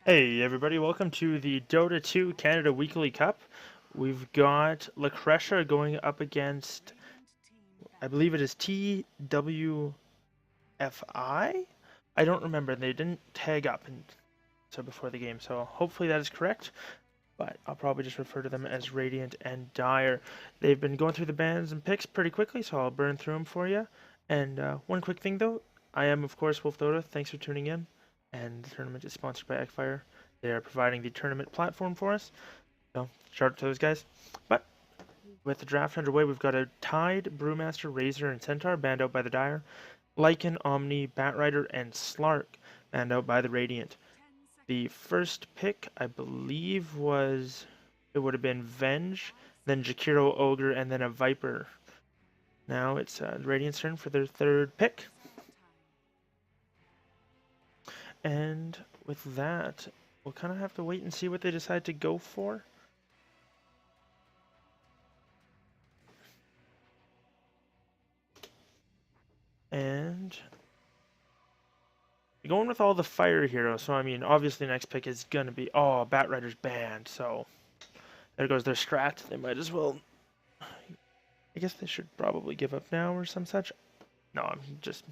Hey everybody, welcome to the Dota2 Canada Weekly Cup. We've got Lucretia going up against, I believe it is TWFI? I don't remember, they didn't tag up so before the game, so hopefully that is correct, but I'll probably just refer to them as Radiant and Dire. They've been going through the bans and picks pretty quickly, so I'll burn through them for you. And one quick thing though, I am of course Wolf Dota, thanks for tuning in, and the tournament is sponsored by Eggfire. They are providing the tournament platform for us. So shout out to those guys. But with the draft underway, we've got a Tide, Brewmaster, Razor, and Centaur banned out by the Dire. Lycan, Omni, Batrider, and Slark banned out by the Radiant. The first pick, I believe, it would have been Venge, then Jakiro, Ogre, and then a Viper. Now it's Radiant's turn for their third pick. And with that, we'll kind of have to wait and see what they decide to go for. And going with all the fire heroes, so I mean, obviously next pick is gonna be, oh, Batrider's banned, so there goes their strat. They might as well, I guess they should probably give up now or some such. No, I'm just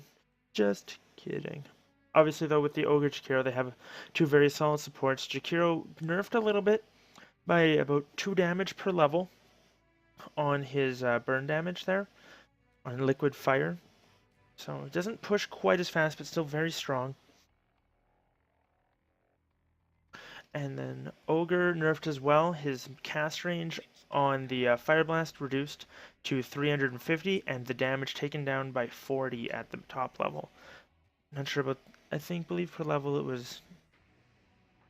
kidding. Obviously though, with the Ogre Jakiro, they have two very solid supports. Jakiro nerfed a little bit by about 2 damage per level on his burn damage there, on liquid fire. So it doesn't push quite as fast, but still very strong. And then Ogre nerfed as well. His cast range on the Fire Blast reduced to 350, and the damage taken down by 40 at the top level. Not sure about. Believe per level it was.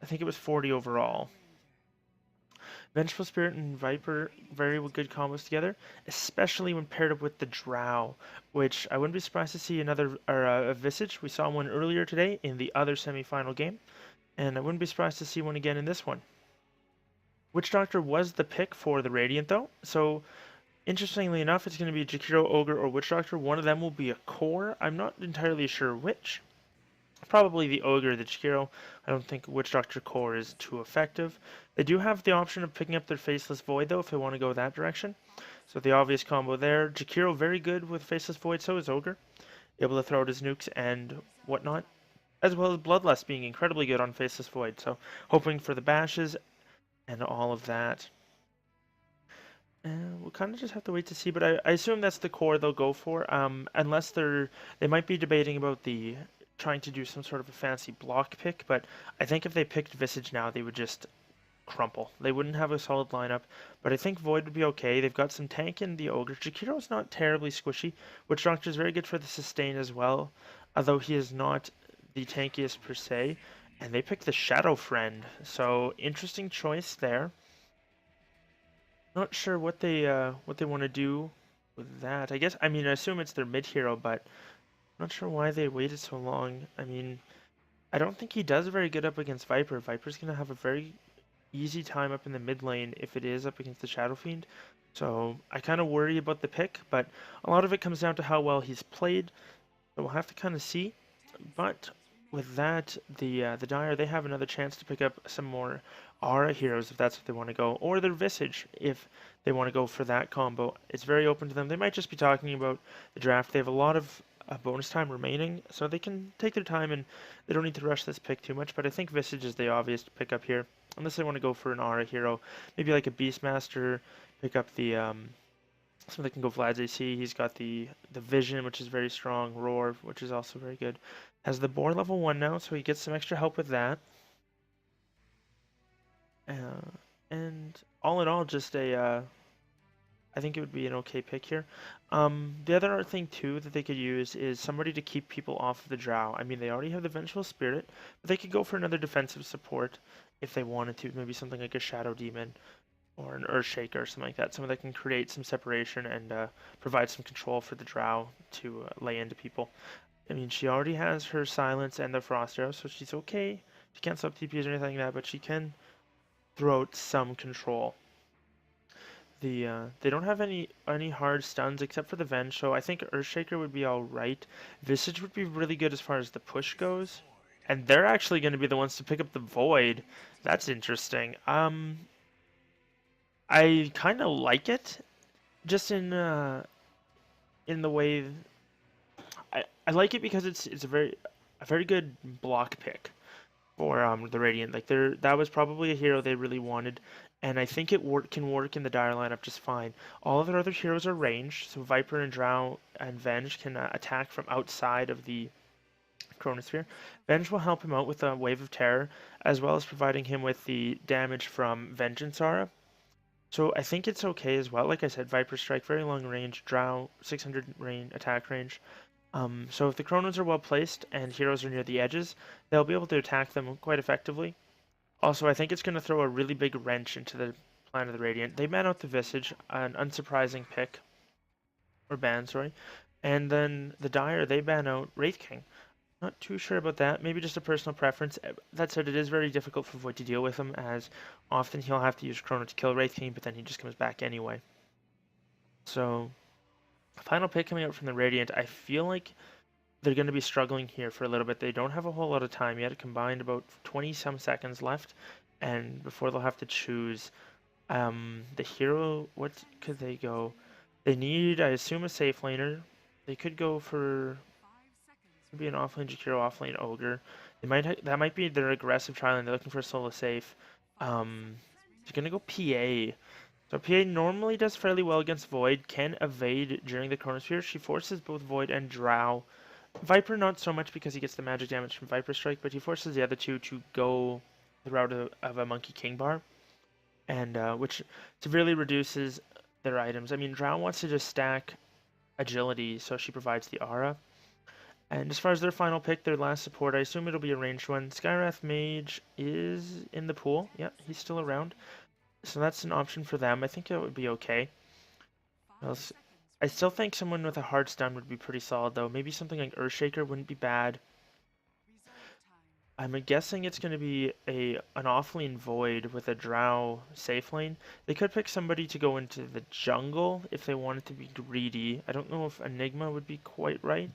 I think it was 40 overall. Vengeful Spirit and Viper, very good combos together, especially when paired up with the Drow, which I wouldn't be surprised to see another or a Visage. We saw one earlier today in the other semi-final game, and I wouldn't be surprised to see one again in this one. Witch Doctor was the pick for the Radiant though, so interestingly enough, it's going to be Jakiro, Ogre, or Witch Doctor. One of them will be a core. I'm not entirely sure which. Probably the Ogre, the Jakiro. I don't think Witch Doctor core is too effective. They do have the option of picking up their Faceless Void though if they want to go that direction. So the obvious combo there. Jakiro very good with Faceless Void, so is Ogre. Able to throw out his nukes and whatnot. As well as Bloodlust being incredibly good on Faceless Void. So hoping for the bashes and all of that. We'll kind of just have to wait to see, but I assume that's the core they'll go for, unless they might be debating about the trying to do some sort of a fancy block pick, but I think if they picked Visage now, they would just crumple. They wouldn't have a solid lineup, but I think Void would be okay. They've got some tank in the Ogre. Jakiro's not terribly squishy, Witch Doctor is very good for the sustain as well, although he is not the tankiest per se, and they picked the Shadow Friend, so interesting choice there. Not sure what they want to do with that. I mean, I assume it's their mid hero, but I'm not sure why they waited so long. I mean, I don't think he does very good up against Viper. Viper's gonna have a very easy time up in the mid lane if it is up against the Shadow Fiend. So I kind of worry about the pick, but a lot of it comes down to how well he's played. So we'll have to kind of see. But with that, the Dire, they have another chance to pick up some more Aura heroes if that's what they want to go, or their Visage if they want to go for that combo. It's very open to them. They might just be talking about the draft. They have a lot of bonus time remaining, so they can take their time and they don't need to rush this pick too much. But I think Visage is the obvious to pick up here, unless they want to go for an Aura hero, maybe like a Beastmaster, pick up the so they can go Vlad's AC. He's got the Vision, which is very strong. Roar, which is also very good. Has the Boar level 1 now, so he gets some extra help with that. And all in all, just I think it would be an okay pick here. The other thing too that they could use is somebody to keep people off of the Drow. I mean, they already have the Vengeful Spirit, but they could go for another defensive support if they wanted to. Maybe something like a Shadow Demon or an Earthshaker or something like that. Someone that can create some separation and provide some control for the Drow to lay into people. I mean, she already has her Silence and the Frost Arrow, so she's okay. She can't sub TPs or anything like that, but she can throw out some control. They don't have any hard stuns except for the Venge, so I think Earthshaker would be alright. Visage would be really good as far as the push goes. And they're actually going to be the ones to pick up the Void. That's interesting. I kind of like it, just in the way I like it because it's a very good block pick for the Radiant. Like that was probably a hero they really wanted, and I think can work in the Dire lineup just fine. All of their other heroes are ranged, so Viper and Drow and Venge can attack from outside of the Chronosphere. Venge will help him out with a Wave of Terror, as well as providing him with the damage from Vengeance Aura. So I think it's okay as well. Like I said, Viper Strike, very long range, Drow, 600 attack range. So if the Chronos are well placed and heroes are near the edges, they'll be able to attack them quite effectively. Also, I think it's going to throw a really big wrench into the plan of the Radiant. They ban out the Visage, an unsurprising pick, or ban, sorry. And then the Dire, they ban out Wraith King. Not too sure about that. Maybe just a personal preference. That said, it is very difficult for Void to deal with him, as often he'll have to use Chrono to kill Wraith King, but then he just comes back anyway. So, final pick coming out from the Radiant. I feel like they're going to be struggling here for a little bit. They don't have a whole lot of time yet. Combined about 20 some seconds left, and before they'll have to choose the hero. What could they go? They need, I assume, a safe laner. They could go for maybe an offlane Jakiro, offlane Ogre. They might that might be their aggressive trial, they're looking for a solo safe. They're gonna go PA. So PA normally does fairly well against Void, can evade during the Chronosphere. She forces both Void and Drow. Viper not so much because he gets the magic damage from Viper Strike, but he forces the other two to go the route of a Monkey King bar, and which severely reduces their items. I mean, Drow wants to just stack agility, so she provides the aura. And as far as their final pick, their last support, I assume it'll be a ranged one. Skywrath Mage is in the pool. Yeah, he's still around. So that's an option for them. I think that would be okay. I still think someone with a hard stun would be pretty solid, though. Maybe something like Earthshaker wouldn't be bad. I'm guessing it's going to be an offlane Void with a Drow safe lane. They could pick somebody to go into the jungle if they wanted to be greedy. I don't know if Enigma would be quite right,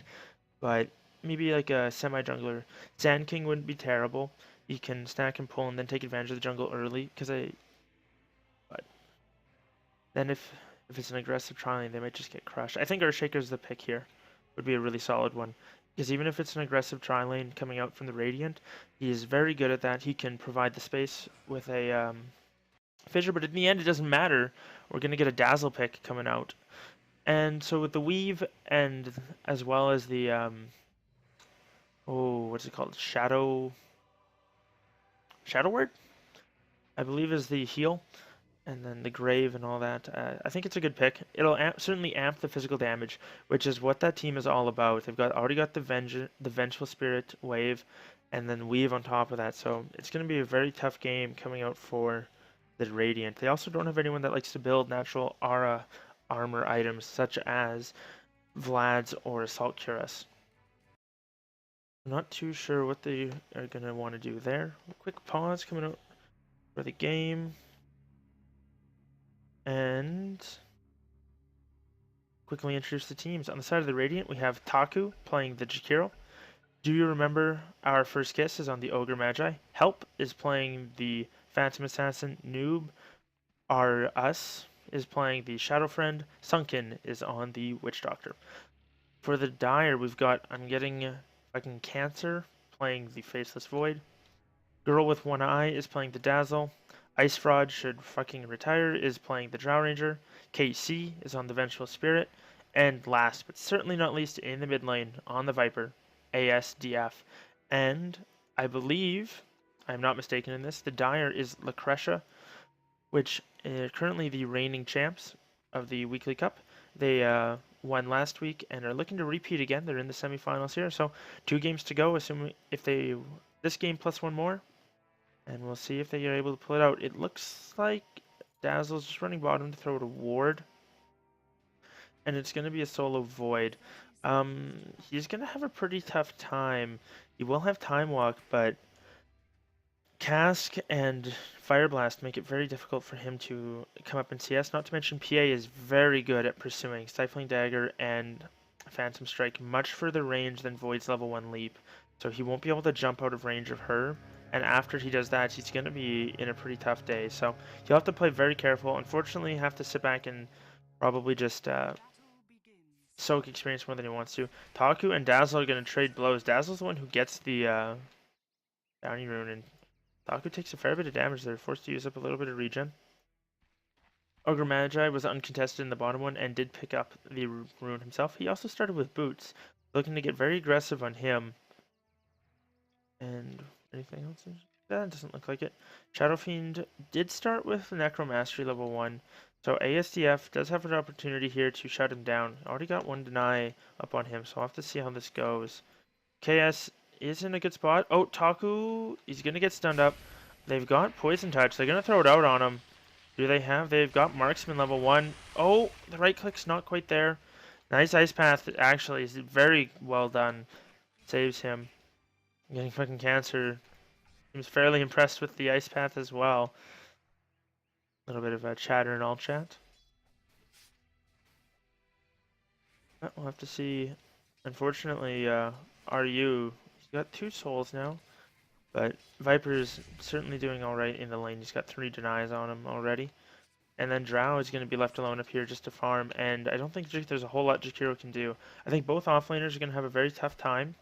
but maybe like a semi-jungler. Sand King wouldn't be terrible. You can stack and pull and then take advantage of the jungle early, but then if it's an aggressive trialing, they might just get crushed. I think Earthshaker's the pick here. Would be a really solid one. Because even if it's an aggressive tri lane coming out from the Radiant, he is very good at that. He can provide the space with a Fissure, but in the end, it doesn't matter. We're going to get a Dazzle pick coming out. And so with the Weave and as well as the, what's it called? Shadow Word? I believe is the heal. And then the Grave and all that. I think it's a good pick. It'll certainly amp the physical damage, which is what that team is all about. They've already got the Vengeful Spirit wave, and then Weave on top of that. So it's going to be a very tough game coming out for the Radiant. They also don't have anyone that likes to build natural aura armor items such as Vlad's or Assault Cuirass. I'm not too sure what they are going to want to do there. A quick pause coming out for the game. And quickly introduce the teams. On the side of the Radiant, we have Taku playing the Jakiro. Do you remember Our First Kiss is on the Ogre Magi? Help is playing the Phantom Assassin. Noob, our Us, is playing the Shadow Friend. Sunken is on the Witch Doctor. For the Dire, we've got, I'm getting fucking Cancer playing the Faceless Void. Girl with One Eye is playing the Dazzle. Ice Fraud should fucking retire is playing the Drow Ranger. KC is on the Vengeful Spirit. And last but certainly not least in the mid lane on the Viper, ASDF. And I believe, I'm not mistaken in this, the Dire is Lucretia, which are currently the reigning champs of the Weekly Cup. They won last week and are looking to repeat again. They're in the semifinals here, so 2 games to go. Assuming if this game plus 1 more, and we'll see if they are able to pull it out. It looks like Dazzle's just running bottom to throw it a ward. And it's going to be a solo Void. He's going to have a pretty tough time. He will have Time Walk, but Cask and Fire Blast make it very difficult for him to come up in CS. Not to mention PA is very good at pursuing Stifling Dagger and Phantom Strike, much further range than Void's level 1 leap. So he won't be able to jump out of range of her. And after he does that, he's going to be in a pretty tough day. So he'll have to play very careful. Unfortunately, have to sit back and probably just soak experience more than he wants to. Taku and Dazzle are going to trade blows. Dazzle's the one who gets the bounty rune, and Taku takes a fair bit of damage. They're forced to use up a little bit of regen. Ogre Magi was uncontested in the bottom one and did pick up the rune himself. He also started with boots, looking to get very aggressive on him. And anything else? That doesn't look like it. Shadow Fiend did start with Necromastery level 1, so ASDF does have an opportunity here to shut him down. Already got one deny up on him, so I'll have to see how this goes. KS is in a good spot. Oh, Taku, he's going to get stunned up. They've got Poison Touch. They're going to throw it out on him. Do they have? They've got Marksman level 1. Oh, the right click's not quite there. Nice Ice Path, actually. Is very well done. Saves him. Getting fucking cancer. Seems fairly impressed with the Ice Path as well. A little bit of a chatter in all chat. We'll have to see. Unfortunately, RU, he's got 2 souls now. But Viper's certainly doing alright in the lane. He's got 3 denies on him already. And then Drow is going to be left alone up here just to farm. And I don't think there's a whole lot Jakiro can do. I think both offlaners are going to have a very tough time.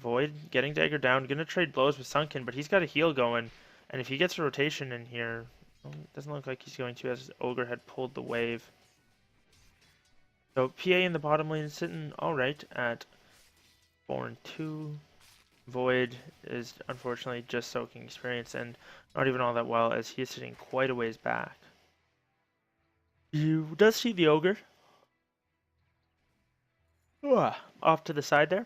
Void getting dagger down. Going to trade blows with Sunken, but he's got a heal going. And if he gets a rotation in here, well, it doesn't look like he's going to, as Ogre had pulled the wave. So PA in the bottom lane is sitting alright at 4 and 2. Void is unfortunately just soaking experience and not even all that well, as he is sitting quite a ways back. You does see the Ogre off to the side there,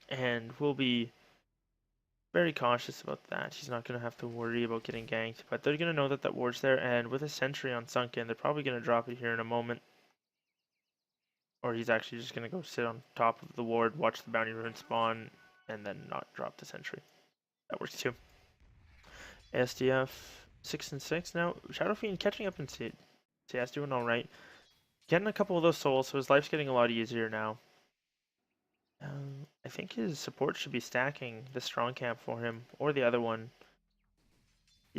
and we'll be very cautious about that. He's not going to have to worry about getting ganked, but they're going to know that that ward's there, and with a sentry on Sunken, they're probably going to drop it here in a moment. Or he's actually just going to go sit on top of the ward, watch the bounty rune spawn, and then not drop the sentry. That works too. SDF 6 and 6 now. Shadow Fiend catching up in CS, doing alright. Getting a couple of those souls, so his life's getting a lot easier now. I think his support should be stacking the strong camp for him, or the other one.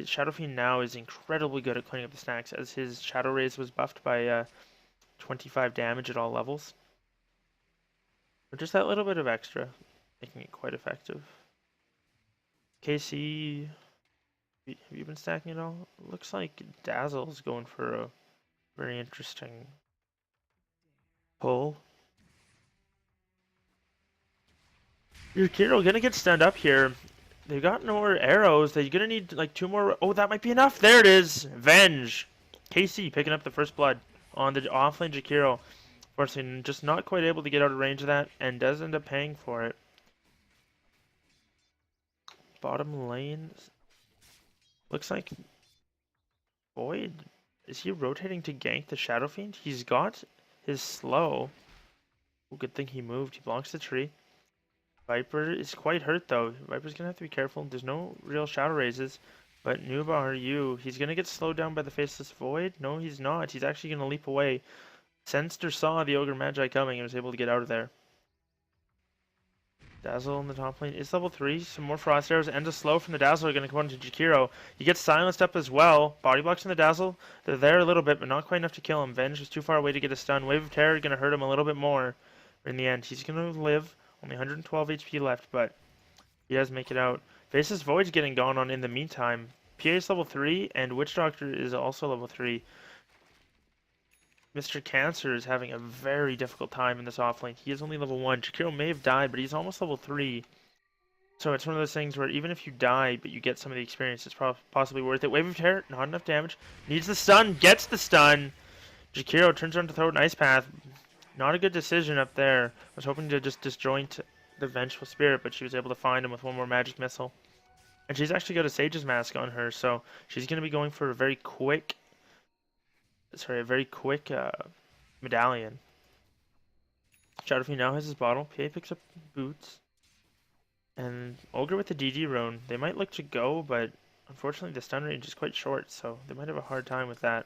Shadow Fiend now is incredibly good at cleaning up the stacks, as his Shadow Raise was buffed by 25 damage at all levels. But just that little bit of extra, making it quite effective. KC, have you been stacking at all? Looks like Dazzle's going for a very interesting pull. Your Kiro gonna get stunned up here. They've got no more arrows. They're gonna need like 2 more. Oh, that might be enough. There it is. Venge. KC picking up the first blood on the offlane Jakiro. Fortunately, just not quite able to get out of range of that, and does end up paying for it. Bottom lane. Looks like Void. Is he rotating to gank the Shadow Fiend? He's got his slow. Oh, good thing he moved. He blocks the tree. Viper is quite hurt though. Viper's gonna have to be careful. There's no real shadow raises. But Nubar, he's gonna get slowed down by the Faceless Void? No, he's not. He's actually gonna leap away. Sensed or saw the Ogre Magi coming and was able to get out of there. Dazzle in the top lane is level 3. Some more Frost Arrows and a slow from the Dazzle are going to come onto Jakiro. He gets silenced up as well. Body blocks from the Dazzle. They're there a little bit, but not quite enough to kill him. Venge was too far away to get a stun. Wave of Terror going to hurt him a little bit more. But in the end, he's going to live. Only 112 HP left, but he does make it out. Faceless Void's getting gone on in the meantime. PA is level 3, and Witch Doctor is also level 3. Mr. Cancer is having a very difficult time in this offlane. He is only level 1. Jakiro may have died, but he's almost level 3. So it's one of those things where even if you die, but you get some of the experience, it's possibly worth it. Wave of Terror, not enough damage. Needs the stun, gets the stun. Jakiro turns around to throw an Ice Path. Not a good decision up there. I was hoping to just disjoint the Vengeful Spirit, but she was able to find him with one more Magic Missile. And she's actually got a Sage's Mask on her, so she's going to be going for a very quick medallion. Shadowfiend now has his bottle. PA picks up boots. And Ogre with the DD rune. They might look to go, but unfortunately the stun range is quite short, so they might have a hard time with that.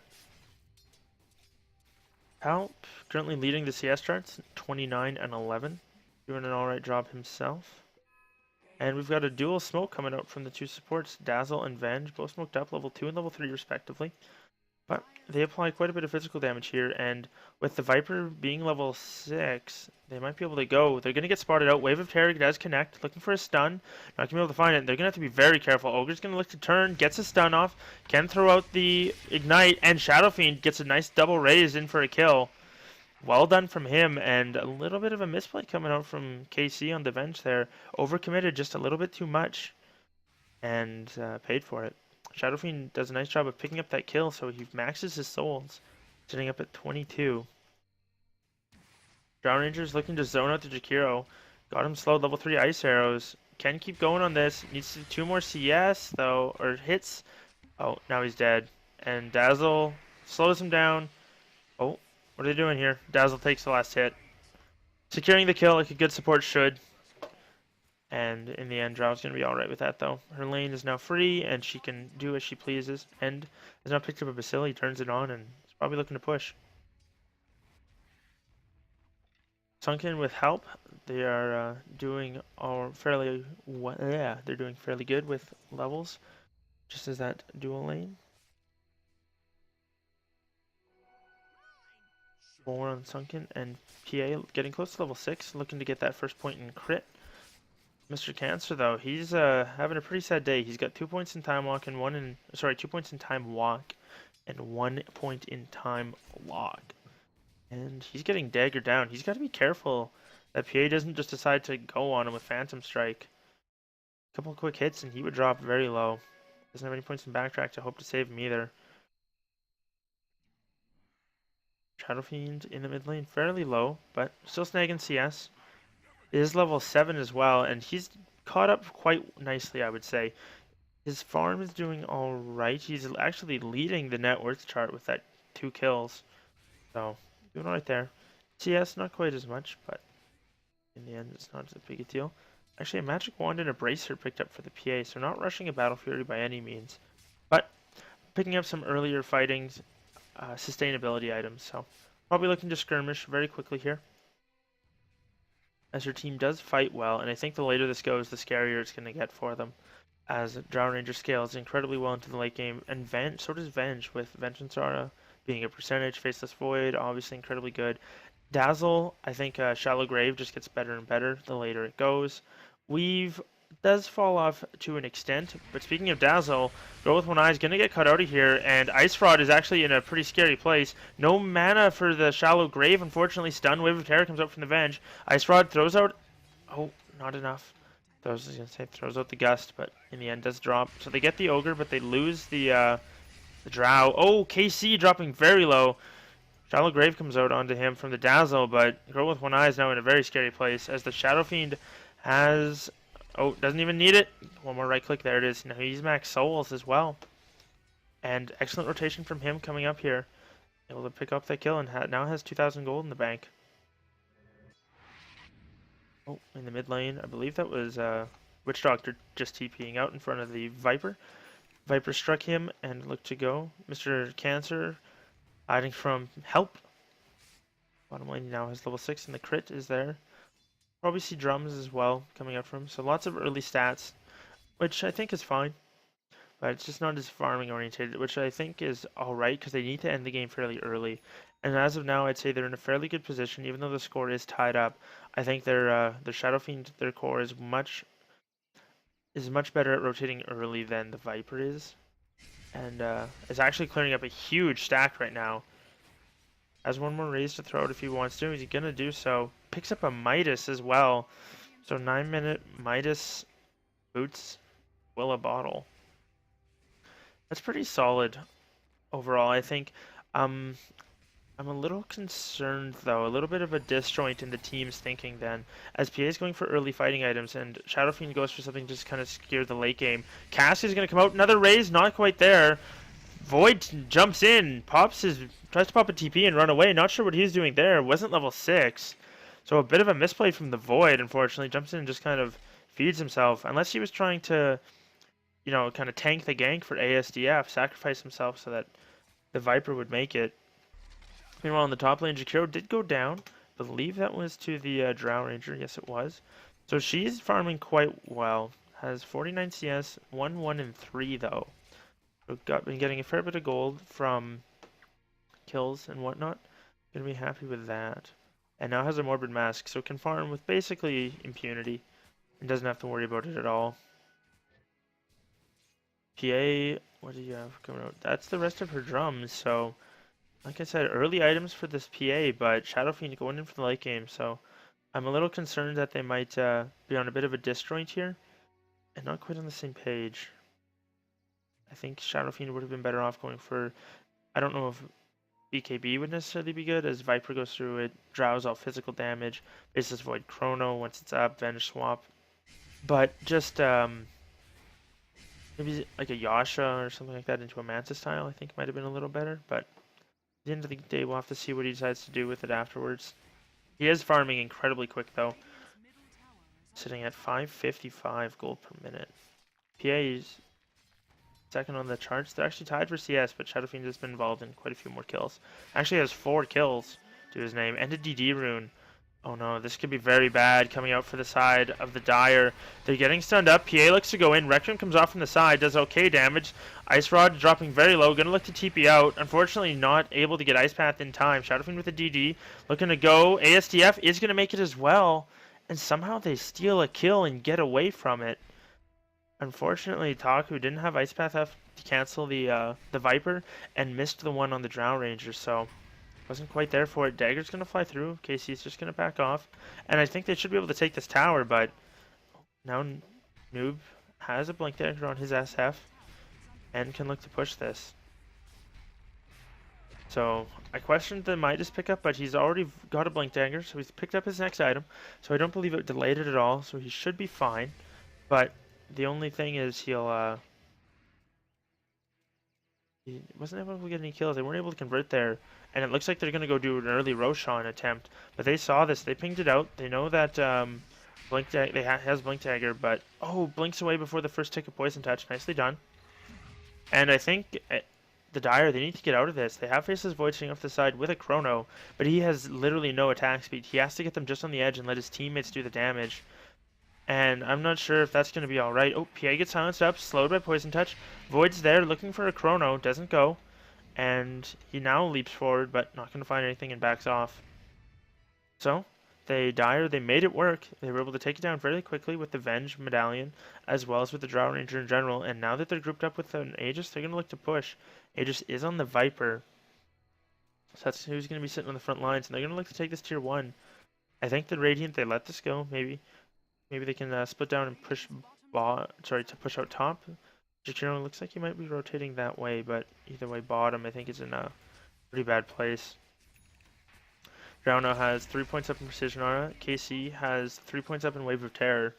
Palp currently leading the CS charts, 29 and 11. Doing an alright job himself. And we've got a dual smoke coming out from the two supports, Dazzle and Venge, both smoked up, level 2 and level 3 respectively. But they apply quite a bit of physical damage here, and with the Viper being level 6, they might be able to go. They're going to get spotted out. Wave of Terror does connect, looking for a stun. Not going to be able to find it. They're going to have to be very careful. Ogre's going to look to turn, gets a stun off, can throw out the Ignite, and Shadow Fiend gets a nice double raise in for a kill. Well done from him, and a little bit of a misplay coming out from KC on the bench there. Overcommitted just a little bit too much, and paid for it. Shadow Fiend does a nice job of picking up that kill, so he maxes his souls, sitting up at 22. Drown Ranger's looking to zone out the Jakiro. Got him slowed, level 3 ice arrows. Can keep going on this. Needs to do 2 more CS, though, or hits. Oh, now he's dead. And Dazzle slows him down. Oh, what are they doing here? Dazzle takes the last hit. Securing the kill like a good support should. And in the end, Drow's going to be alright with that, though. Her lane is now free, and she can do as she pleases. And has now picked up a Basili, turns it on, and is probably looking to push. Sunken with help. They are doing fairly well. Yeah, they're doing fairly good with levels, just as that dual lane. 4 on Sunken, and PA getting close to level 6, looking to get that first point in crit. Mr. Cancer, though, he's having a pretty sad day. He's got 2 points in time walk and 2 points in time walk and 1 point in time lock. And he's getting daggered down. He's got to be careful that PA doesn't just decide to go on him with Phantom Strike. A couple of quick hits and he would drop very low. Doesn't have any points in backtrack to hope to save him either. Shadow Fiend in the mid lane, fairly low, but still snagging CS. Is level 7 as well, and he's caught up quite nicely, I would say. His farm is doing alright. He's actually leading the net worth chart with that 2 kills. So, doing alright there. CS, not quite as much, but in the end, it's not as big a deal. Actually, a Magic Wand and a Bracer picked up for the PA, so not rushing a Battle Fury by any means. But picking up some earlier fighting sustainability items, so probably looking to skirmish very quickly here. As your team does fight well, and I think the later this goes, the scarier it's going to get for them. As Drown Ranger scales incredibly well into the late game, and so does Venge, with Vengeance Aura being a percentage, Faceless Void, obviously incredibly good. Dazzle, I think Shallow Grave just gets better and better the later it goes. Weave does fall off to an extent, but speaking of Dazzle, Girl with One Eye is going to get cut out of here, and Ice Fraud is actually in a pretty scary place. No mana for the Shallow Grave, unfortunately. Stun Wave of Terror comes out from the Venge. Ice Fraud throws out... Oh, not enough. I was going to say throws out the Gust, but in the end does drop. So they get the Ogre, but they lose the Drow. Oh, KC dropping very low. Shallow Grave comes out onto him from the Dazzle, but Girl with One Eye is now in a very scary place, as the Shadow Fiend has... Oh, doesn't even need it. One more right click. There it is. Now he's max souls as well. And excellent rotation from him coming up here. Able to pick up that kill and now has 2,000 gold in the bank. Oh, in the mid lane. I believe that was Witch Doctor just TPing out in front of the Viper. Viper struck him and looked to go. Mr. Cancer hiding from help. Bottom lane now has level 6 and the crit is there. Probably see drums as well coming out from him. So lots of early stats, which I think is fine. But it's just not as farming oriented, which I think is alright because they need to end the game fairly early. And as of now, I'd say they're in a fairly good position, even though the score is tied up. I think their Shadow Fiend, their core is much better at rotating early than the Viper is. And is actually clearing up a huge stack right now. Has one more raise to throw out if he wants to. He's going to do so. Picks up a Midas as well. So 9-minute Midas boots Willa Bottle. That's pretty solid overall, I think. I'm a little concerned, though. A little bit of a disjoint in the team's thinking then. As PA is going for early fighting items and Shadow Fiend goes for something to just kind of scare the late game. Cass is going to come out. Another raise, not quite there. Void jumps in, tries to pop a TP and run away. Not sure what he's doing there. Wasn't level 6. So a bit of a misplay from the Void, unfortunately. Jumps in and just kind of feeds himself. Unless he was trying to, you know, kind of tank the gank for ASDF. Sacrifice himself so that the Viper would make it. Meanwhile, in the top lane, Jakiro did go down. I believe that was to the Drow Ranger. Yes, it was. So she's farming quite well. Has 49 CS, 1, 1, and 3 though. So been getting a fair bit of gold from kills and whatnot. Gonna be happy with that. And now has a Morbid Mask, so can farm with basically impunity and doesn't have to worry about it at all. PA, what do you have coming out? That's the rest of her drums, so like I said, early items for this PA, but Shadow Fiend going in for the late game, so I'm a little concerned that they might be on a bit of a disjoint here and not quite on the same page. I think Shadow Fiend would have been better off going for, I don't know if BKB would necessarily be good, as Viper goes through it, draws all physical damage, bases Void Chrono once it's up, Vanish Swap. But just maybe like a Yasha or something like that into a Manta style, I think might have been a little better. But at the end of the day, we'll have to see what he decides to do with it afterwards. He is farming incredibly quick though, sitting at 555 gold per minute. PA's second on the charts. They're actually tied for CS, but Shadow Fiend has been involved in quite a few more kills. Actually has 4 kills to his name and a DD rune. Oh no, this could be very bad coming out for the side of the Dire. They're getting stunned up. PA looks to go in. Requiem comes off from the side, does okay damage. Ice Rod dropping very low. Gonna look to TP out. Unfortunately not able to get Ice Path in time. Shadow Fiend with a DD. Looking to go. ASDF is gonna make it as well. And somehow they steal a kill and get away from it. Unfortunately, Taku didn't have Ice Path up to cancel the Viper and missed the one on the Drow Ranger, so wasn't quite there for it. Dagger's gonna fly through. KC's just gonna back off, and I think they should be able to take this tower, but now Noob has a Blink Dagger on his SF and can look to push this. So I questioned the Midas pickup, but he's already got a Blink Dagger, so he's picked up his next item. So I don't believe it delayed it at all, so he should be fine. But the only thing is he wasn't able to get any kills. They weren't able to convert there. And it looks like they're going to go do an early Roshan attempt. But they saw this. They pinged it out. They know that has Blink Dagger, but oh, blinks away before the first tick of Poison Touch. Nicely done. And I think the Dire, they need to get out of this. They have Faceless Void sitting off the side with a Chrono, but he has literally no attack speed. He has to get them just on the edge and let his teammates do the damage. And I'm not sure if that's going to be alright. Oh, PA gets silenced up, slowed by Poison Touch. Void's there, looking for a Chrono, doesn't go. And he now leaps forward, but not going to find anything and backs off. So, they made it work. They were able to take it down fairly quickly with the Venge Medallion, as well as with the Drow Ranger in general. And now that they're grouped up with an Aegis, they're going to look to push. Aegis is on the Viper. So that's who's going to be sitting on the front lines, and they're going to look to take this tier 1. I think the Radiant, they let this go, maybe. Maybe they can split down and push to push out top. Jakiro looks like he might be rotating that way, but either way, bottom I think is in a pretty bad place. Drowno has 3 points up in Precision Aura. KC has 3 points up in Wave of Terror.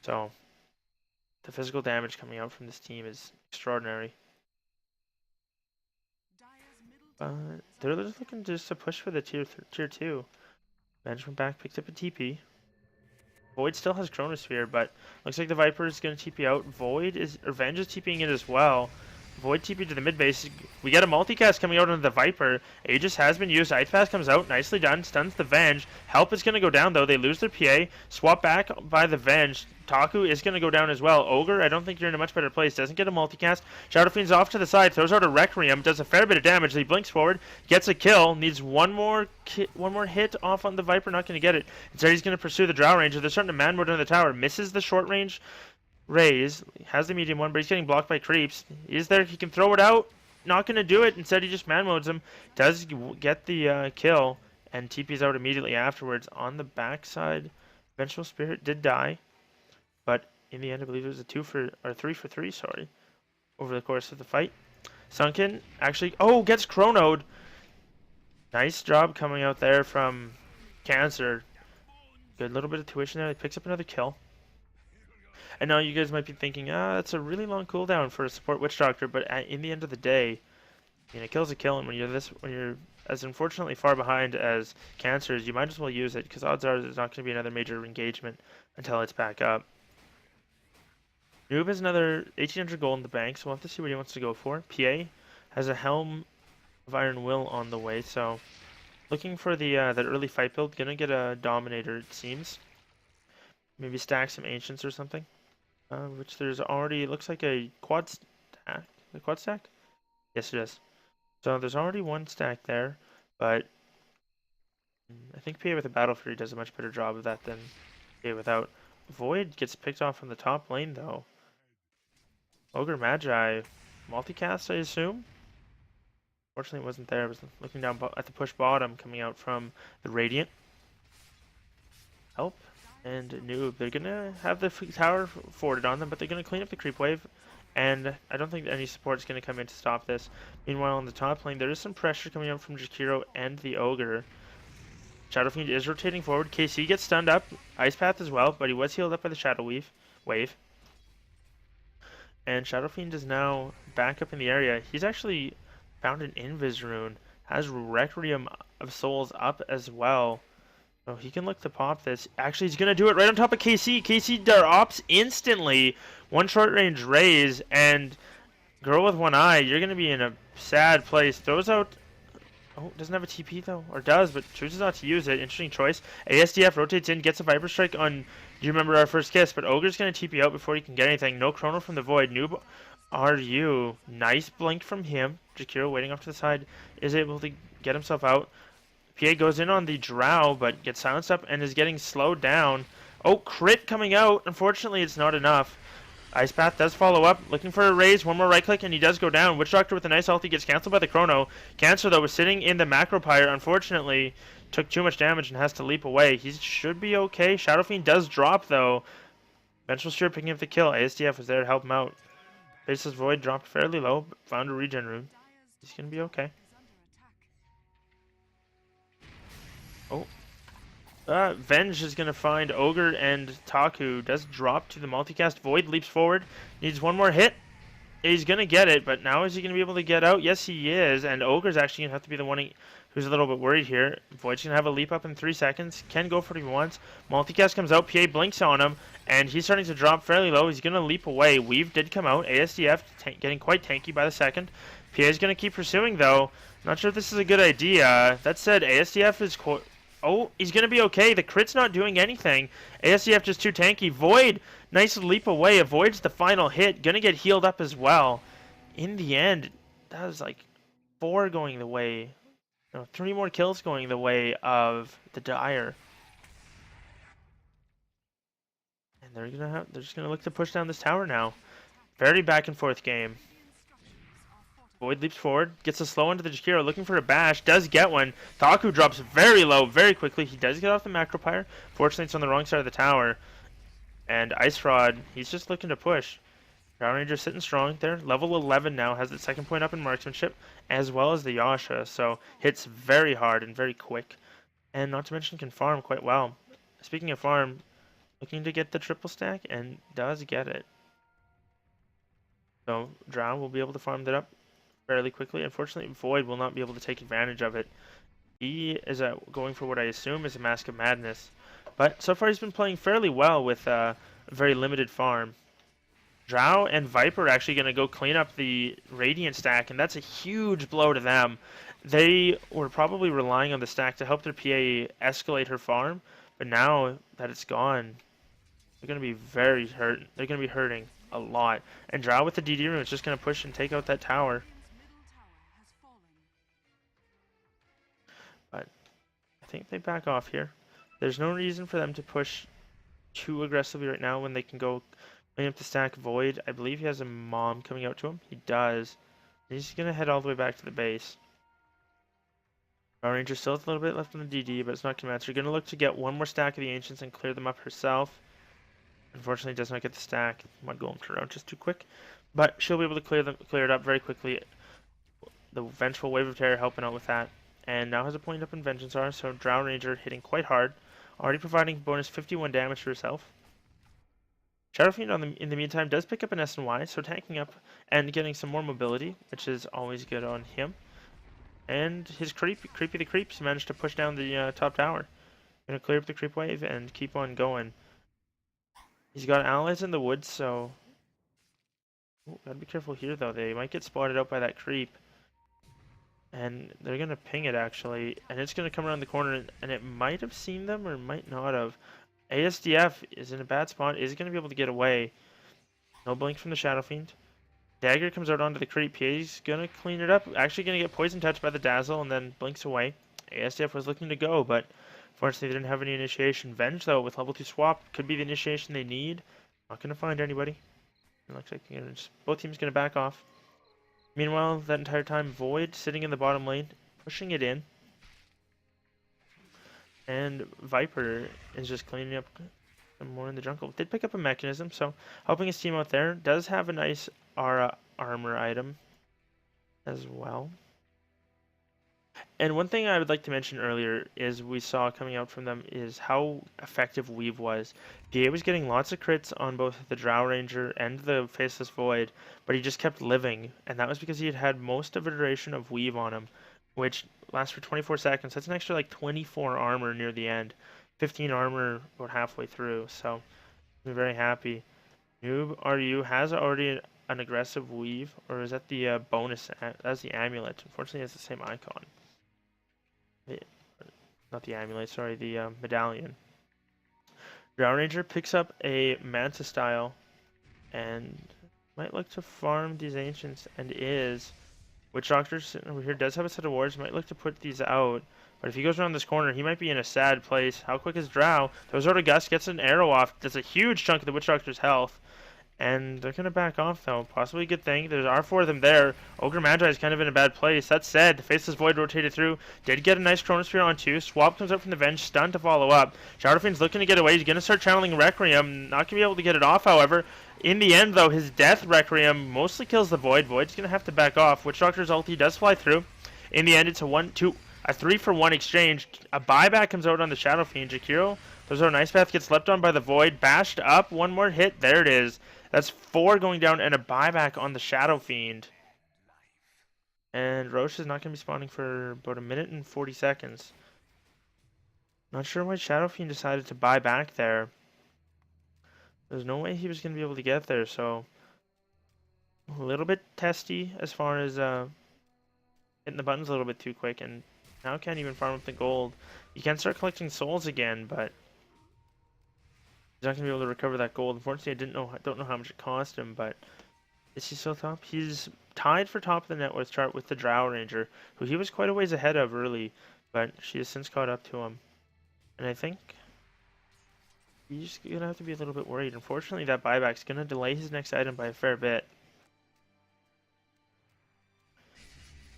So the physical damage coming out from this team is extraordinary. They're just looking just to push for the tier 2. Benjamin back, picked up a TP. Void still has Chronosphere, but looks like the Viper is going to TP out. Venge is TPing it as well. Void TP to the mid base. We get a multicast coming out on the Viper. Aegis has been used. Ice Pass comes out. Nicely done. Stuns the Venge. Help is going to go down though. They lose their PA. Swap back by the Venge. Taku is going to go down as well. Ogre, I don't think you're in a much better place. Doesn't get a multicast. Shadow Fiend's off to the side. Throws out a Requiem. Does a fair bit of damage. He blinks forward. Gets a kill. Needs one more hit off on the Viper. Not going to get it. Instead, he's going to pursue the Drow Ranger. They're starting to man mode on the tower. Misses the short range raise. Has the medium one, but he's getting blocked by creeps. He's there. He can throw it out. Not going to do it. Instead, he just man modes him. Does get the kill. And TP's out immediately afterwards. On the backside, Vengeful Spirit did die. But in the end, I believe it was a 3 for 3, sorry, over the course of the fight. Sunken actually, gets chronoed. Nice job coming out there from Cancer. Good little bit of tuition there. He picks up another kill. And now you guys might be thinking, that's a really long cooldown for a support Witch Doctor. But in the end of the day, a kill's a kill, and when you're as unfortunately far behind as Cancer is, you might as well use it because odds are there's not going to be another major engagement until it's back up. Noob has another 1800 gold in the bank, so we'll have to see what he wants to go for. PA has a Helm of Iron Will on the way, so looking for the that early fight build. Gonna get a Dominator, it seems. Maybe stack some ancients or something. Which there's already, looks like a quad stack. A quad stack? Yes, it is. So there's already one stack there, but I think PA with a Battle Fury does a much better job of that than PA without. Void gets picked off from the top lane though. Ogre Magi, multicast I assume? Fortunately it wasn't there, I was looking down at the push bottom coming out from the Radiant. Help. And Noob, they're gonna have the tower forwarded on them, but they're gonna clean up the creep wave. And I don't think any support is going to come in to stop this. Meanwhile, on the top lane, there is some pressure coming up from Jakiro and the Ogre. Shadow Fiend is rotating forward. KC gets stunned up. Ice Path as well, but he was healed up by the Shadow Wave. And Shadow Fiend is now back up in the area. He's actually found an Invis rune. Has Requiem of Souls up as well. Oh, he can look to pop this. Actually, he's going to do it right on top of KC. KC drops instantly. One short range raise, and Girl with one eye, you're going to be in a sad place. Throws out... Oh, doesn't have a TP though. Or does, but chooses not to use it. Interesting choice. ASDF rotates in, gets a Viper Strike on... Do you remember our first kiss? But Ogre's going to TP out before he can get anything. No Chrono from the Void. Noob, are you? Nice blink from him. Jakiro waiting off to the side is able to get himself out. PA goes in on the Drow, but gets silenced up and is getting slowed down. Oh, crit coming out. Unfortunately, it's not enough. Ice Path does follow up, looking for a raise. One more right click, and he does go down. Witch Doctor with a nice ulti gets cancelled by the Chrono. Cancer, though, was sitting in the Macro Pyre. Unfortunately, took too much damage and has to leap away. He should be okay. Shadow Fiend does drop, though. Vengeful Spirit picking up the kill. ASDF was there to help him out. Faceless Void dropped fairly low, but found a regen rune. He's going to be okay. Oh. Venge is going to find Ogre and Taku. Does drop to the multicast. Void leaps forward. Needs one more hit. He's going to get it, but now is he going to be able to get out? Yes, he is. And Ogre's actually going to have to be the one who's a little bit worried here. Void's going to have a leap up in 3 seconds. Can go for what he wants. Multicast comes out. PA blinks on him. And he's starting to drop fairly low. He's going to leap away. Weave did come out. ASDF getting quite tanky by the second. PA is going to keep pursuing, though. Not sure if this is a good idea. That said, ASDF is... Oh, he's going to be okay. The crit's not doing anything. ASDF just too tanky. Void, nice leap away. Avoids the final hit. Going to get healed up as well. In the end, that was like 4 going the way. No, 3 more kills going the way of the Dire. And they're just going to look to push down this tower now. Very back and forth game. Void leaps forward, gets a slow into the Jakiro, looking for a bash, does get one. Taku drops very low, very quickly. He does get off the Macro Pyre. Fortunately, it's on the wrong side of the tower. And Ice Rod, he's just looking to push. Power Ranger sitting strong there. Level 11 now, has its second point up in marksmanship, as well as the Yasha. So, hits very hard and very quick. And not to mention, can farm quite well. Speaking of farm, looking to get the triple stack, and does get it. So, Drow will be able to farm that up fairly quickly. Unfortunately, Void will not be able to take advantage of it. He is going for what I assume is a Mask of Madness. But so far he's been playing fairly well with a very limited farm. Drow and Viper are actually going to go clean up the Radiant stack, and that's a huge blow to them. They were probably relying on the stack to help their PA escalate her farm, but now that it's gone, they're going to be very hurt. They're going to be hurting a lot. And Drow with the DD room is just going to push and take out that tower. But I think they back off here. There's no reason for them to push too aggressively right now when they can go clean up the stack. Void, I believe he has a mom coming out to him. He does. He's going to head all the way back to the base. Power Ranger still has a little bit left on the DD, but it's not going to matter. You're going to look to get one more stack of the Ancients and clear them up herself. Unfortunately, does not get the stack. Mud Golem turned around just too quick. But she'll be able to clear it up very quickly. The Vengeful Wave of Terror helping out with that. And now has a point up in Vengeance R, so Drow Ranger hitting quite hard. Already providing bonus 51 damage to herself. Shadow Fiend in the meantime does pick up an S&Y, so tanking up and getting some more mobility, which is always good on him. And his Creepy the Creeps managed to push down the top tower. Gonna clear up the creep wave and keep on going. He's got allies in the woods, so... Ooh, gotta be careful here though, they might get spotted out by that creep. And they're going to ping it, actually. And it's going to come around the corner, and it might have seen them or might not have. ASDF is in a bad spot. Is going to be able to get away. No blink from the Shadow Fiend. Dagger comes out onto the creep. PA's going to clean it up. Actually going to get poison touched by the Dazzle and then blinks away. ASDF was looking to go, but fortunately they didn't have any initiation. Venge, though, with level 2 swap, could be the initiation they need. Not going to find anybody. It looks like both teams going to back off. Meanwhile, that entire time, Void sitting in the bottom lane, pushing it in. And Viper is just cleaning up some more in the jungle. Did pick up a mechanism, so helping his team out there. Does have a nice aura armor item as well. And one thing I would like to mention earlier is we saw coming out from them is how effective Weave was. DA was getting lots of crits on both the Drow Ranger and the Faceless Void, but he just kept living, and that was because he had had most of a duration of Weave on him, which lasts for 24 seconds. That's an extra like 24 armor near the end, 15 armor about halfway through, so I'm very happy. Noob RU has already an aggressive Weave, or is that the bonus? That's the amulet. Unfortunately, it's the same icon. Not the amulet, sorry, the medallion. Drow Ranger picks up a Manta style and might look to farm these ancients and is. Witch Doctor sitting over here does have a set of wards, might look to put these out. But if he goes around this corner, he might be in a sad place. How quick is Drow? Throws out a gust, gets an arrow off. That's a huge chunk of the Witch Doctor's health. And they're going to back off, though. Possibly a good thing. There's R4 of them there. Ogre Magi is kind of in a bad place. That said, the Faceless Void rotated through. Did get a nice Chronosphere on 2. Swap comes up from the Venge. Stun to follow up. Shadowfiend's looking to get away. He's going to start channeling Requiem. Not going to be able to get it off, however. In the end, though, his Death Requiem mostly kills the Void. Void's going to have to back off. Witch Doctor's ulti does fly through. In the end, it's a 3-for-1 exchange. A buyback comes out on the Shadowfiend. Jakiro, those are nice path, gets slept on by the Void. Bashed up. One more hit. There it is. That's 4 going down and a buyback on the Shadow Fiend. And Roche is not going to be spawning for about 1 minute and 40 seconds. Not sure why Shadow Fiend decided to buy back there. There's no way he was going to be able to get there, so a little bit testy as far as hitting the buttons a little bit too quick, and now can't even farm up the gold. You can start collecting souls again, but he's not gonna be able to recover that gold. Unfortunately, I don't know how much it cost him, but is he still top? He's tied for top of the net worth chart with the Drow Ranger, who he was quite a ways ahead of early, but she has since caught up to him. And I think he's gonna have to be a little bit worried. Unfortunately, that buyback's gonna delay his next item by a fair bit.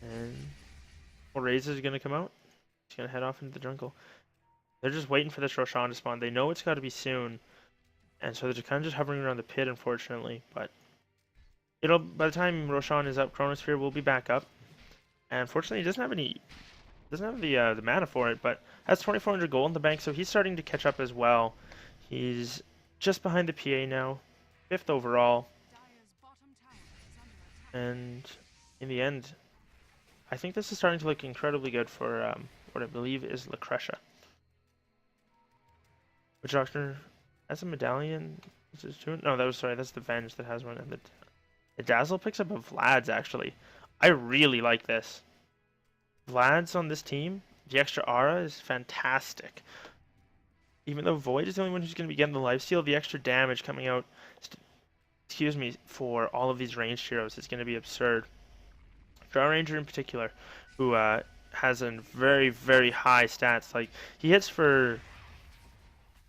And Razor is gonna come out. He's gonna head off into the jungle. They're just waiting for this Roshan to spawn. They know it's got to be soon. And so they're just kind of just hovering around the pit, unfortunately. But by the time Roshan is up, Chronosphere will be back up. And unfortunately, he doesn't have the mana for it, but has 2,400 gold in the bank, so he's starting to catch up as well. He's just behind the PA now, 5th overall. And in the end, I think this is starting to look incredibly good for what I believe is Lucretia. Witch Doctor has a medallion. No, that's the Venge that has one. And the Dazzle picks up a Vlad's, actually. I really like this. Vlad's on this team, the extra aura is fantastic. Even though Void is the only one who's going to be getting the lifesteal, the extra damage coming out, for all of these ranged heroes is going to be absurd. Drow Ranger in particular, who has a very, very high stats. Like, he hits for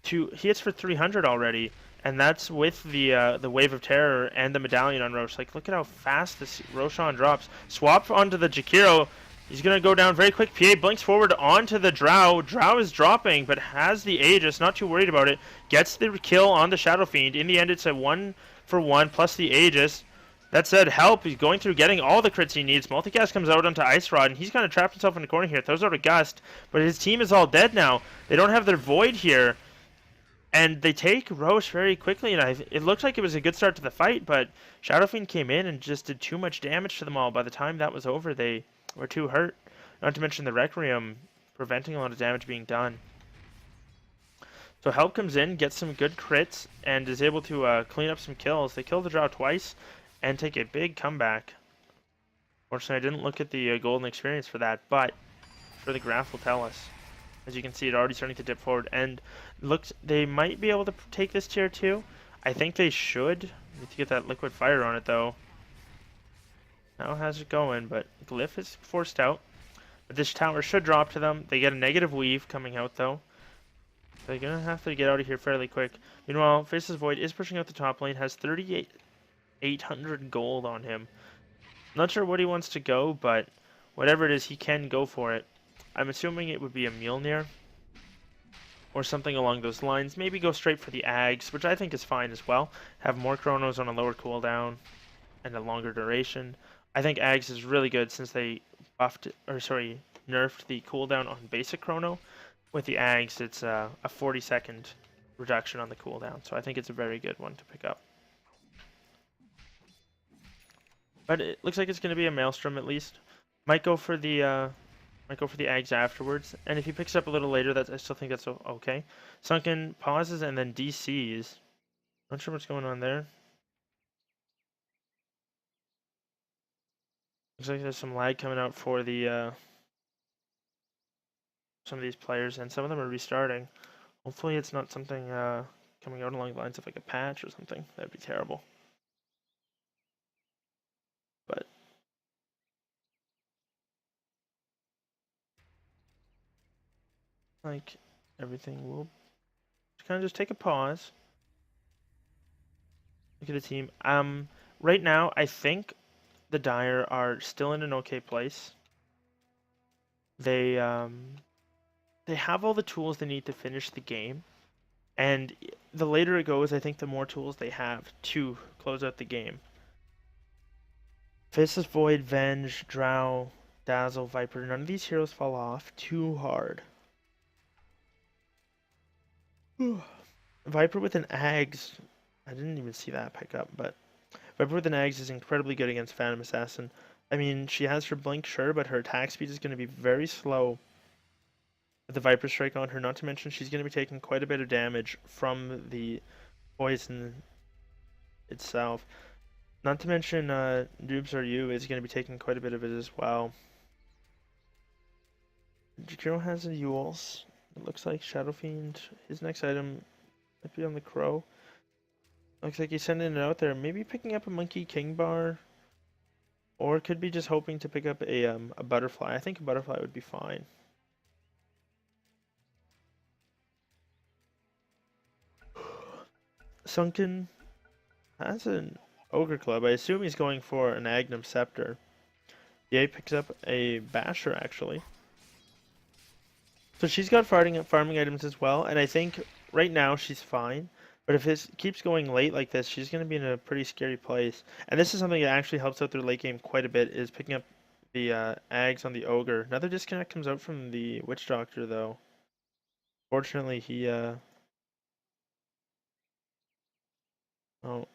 300 already, and that's with the Wave of Terror and the Medallion on Roche. Like, look at how fast this Roshan drops. Swap onto the Jakiro. He's going to go down very quick. PA blinks forward onto the Drow. Drow is dropping, but has the Aegis. Not too worried about it. Gets the kill on the Shadow Fiend. In the end, it's a 1-for-1 plus the Aegis. That said, help. He's going through getting all the crits he needs. Multicast comes out onto Ice Rod, and he's kind of trapped himself in the corner here. Throws out a Gust, but his team is all dead now. They don't have their Void here. And they take Roche very quickly, and it looked like it was a good start to the fight, but Shadowfiend came in and just did too much damage to them all. By the time that was over, they were too hurt. Not to mention the Requiem preventing a lot of damage being done. So help comes in, gets some good crits, and is able to clean up some kills. They kill the Drow twice and take a big comeback. Fortunately, I didn't look at the golden experience for that, but sure the graph will tell us. As you can see, it already starting to dip forward, and looks they might be able to take this tier 2. I think they should. Need to get that liquid fire on it though. Now how's it going? But Glyph is forced out. But this tower should drop to them. They get a negative weave coming out though. They're gonna have to get out of here fairly quick. Meanwhile, Faceless Void is pushing out the top lane, has 3,800 gold on him. Not sure what he wants to go, but whatever it is, he can go for it. I'm assuming it would be a Mjolnir or something along those lines. Maybe go straight for the Ags, which I think is fine as well. Have more chronos on a lower cooldown and a longer duration. I think Ags is really good since they nerfed the cooldown on basic chrono. With the Ags, it's a 40-second reduction on the cooldown, so I think it's a very good one to pick up. But it looks like it's going to be a Maelstrom at least. Might go for the Ags afterwards, and if he picks up a little later, I still think that's okay. Sunken pauses and then DCs. Not sure what's going on there. Looks like there's some lag coming out for the some of these players, and some of them are restarting. Hopefully it's not something coming out along the lines of like a patch or something. That'd be terrible. But like everything will kind of just take a pause. Look at the team. Right now I think the Dire are still in an okay place. They have all the tools they need to finish the game. And the later it goes, I think the more tools they have to close out the game. Faceless Void, Venge, Drow, Dazzle, Viper, none of these heroes fall off too hard. Viper with an Ags, I didn't even see that pick up, but Viper with an Ags is incredibly good against Phantom Assassin. I mean, she has her blink, sure, but her attack speed is going to be very slow with the Viper Strike on her, not to mention she's going to be taking quite a bit of damage from the poison itself. Not to mention, Noobs Are You is going to be taking quite a bit of it as well. Jakiro has a Yules. It looks like Shadow Fiend, his next item might be on the Crow. Looks like he's sending it out there. Maybe picking up a Monkey King Bar. Or could be just hoping to pick up a Butterfly. I think a Butterfly would be fine. Sunken has an Ogre Club. I assume he's going for an Agnum Scepter. Yay picks up a Basher, actually. So she's got farming items as well, and I think right now she's fine. But if this keeps going late like this, she's going to be in a pretty scary place. And this is something that actually helps out their late game quite a bit, is picking up the Ags on the Ogre. Another disconnect comes out from the Witch Doctor, though. Fortunately, he... Oh,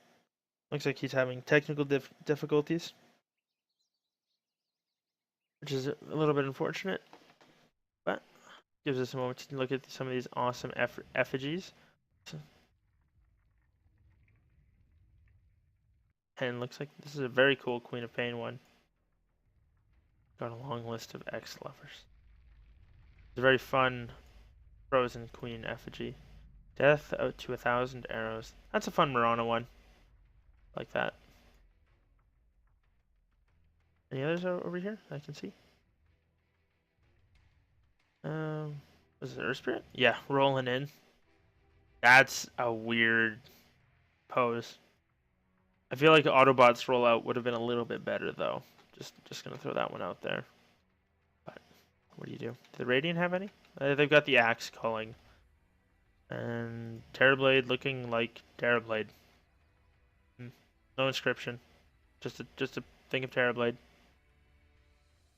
looks like he's having technical difficulties, which is a little bit unfortunate, but gives us a moment to look at some of these awesome effigies. And looks like this is a very cool Queen of Pain one. Got a long list of ex-lovers. It's a very fun Frozen Queen effigy. Death out to 1,000 arrows. That's a fun Mirana one. Like that. Any others over here I can see? Was it Earth Spirit? Yeah, rolling in. That's a weird pose. I feel like Autobot's rollout would have been a little bit better though. Just gonna throw that one out there. But what do you do? Do the Radiant have any? They've got the Axe Culling. And Terrorblade looking like Terrorblade. No inscription. Just a thing of Terrorblade.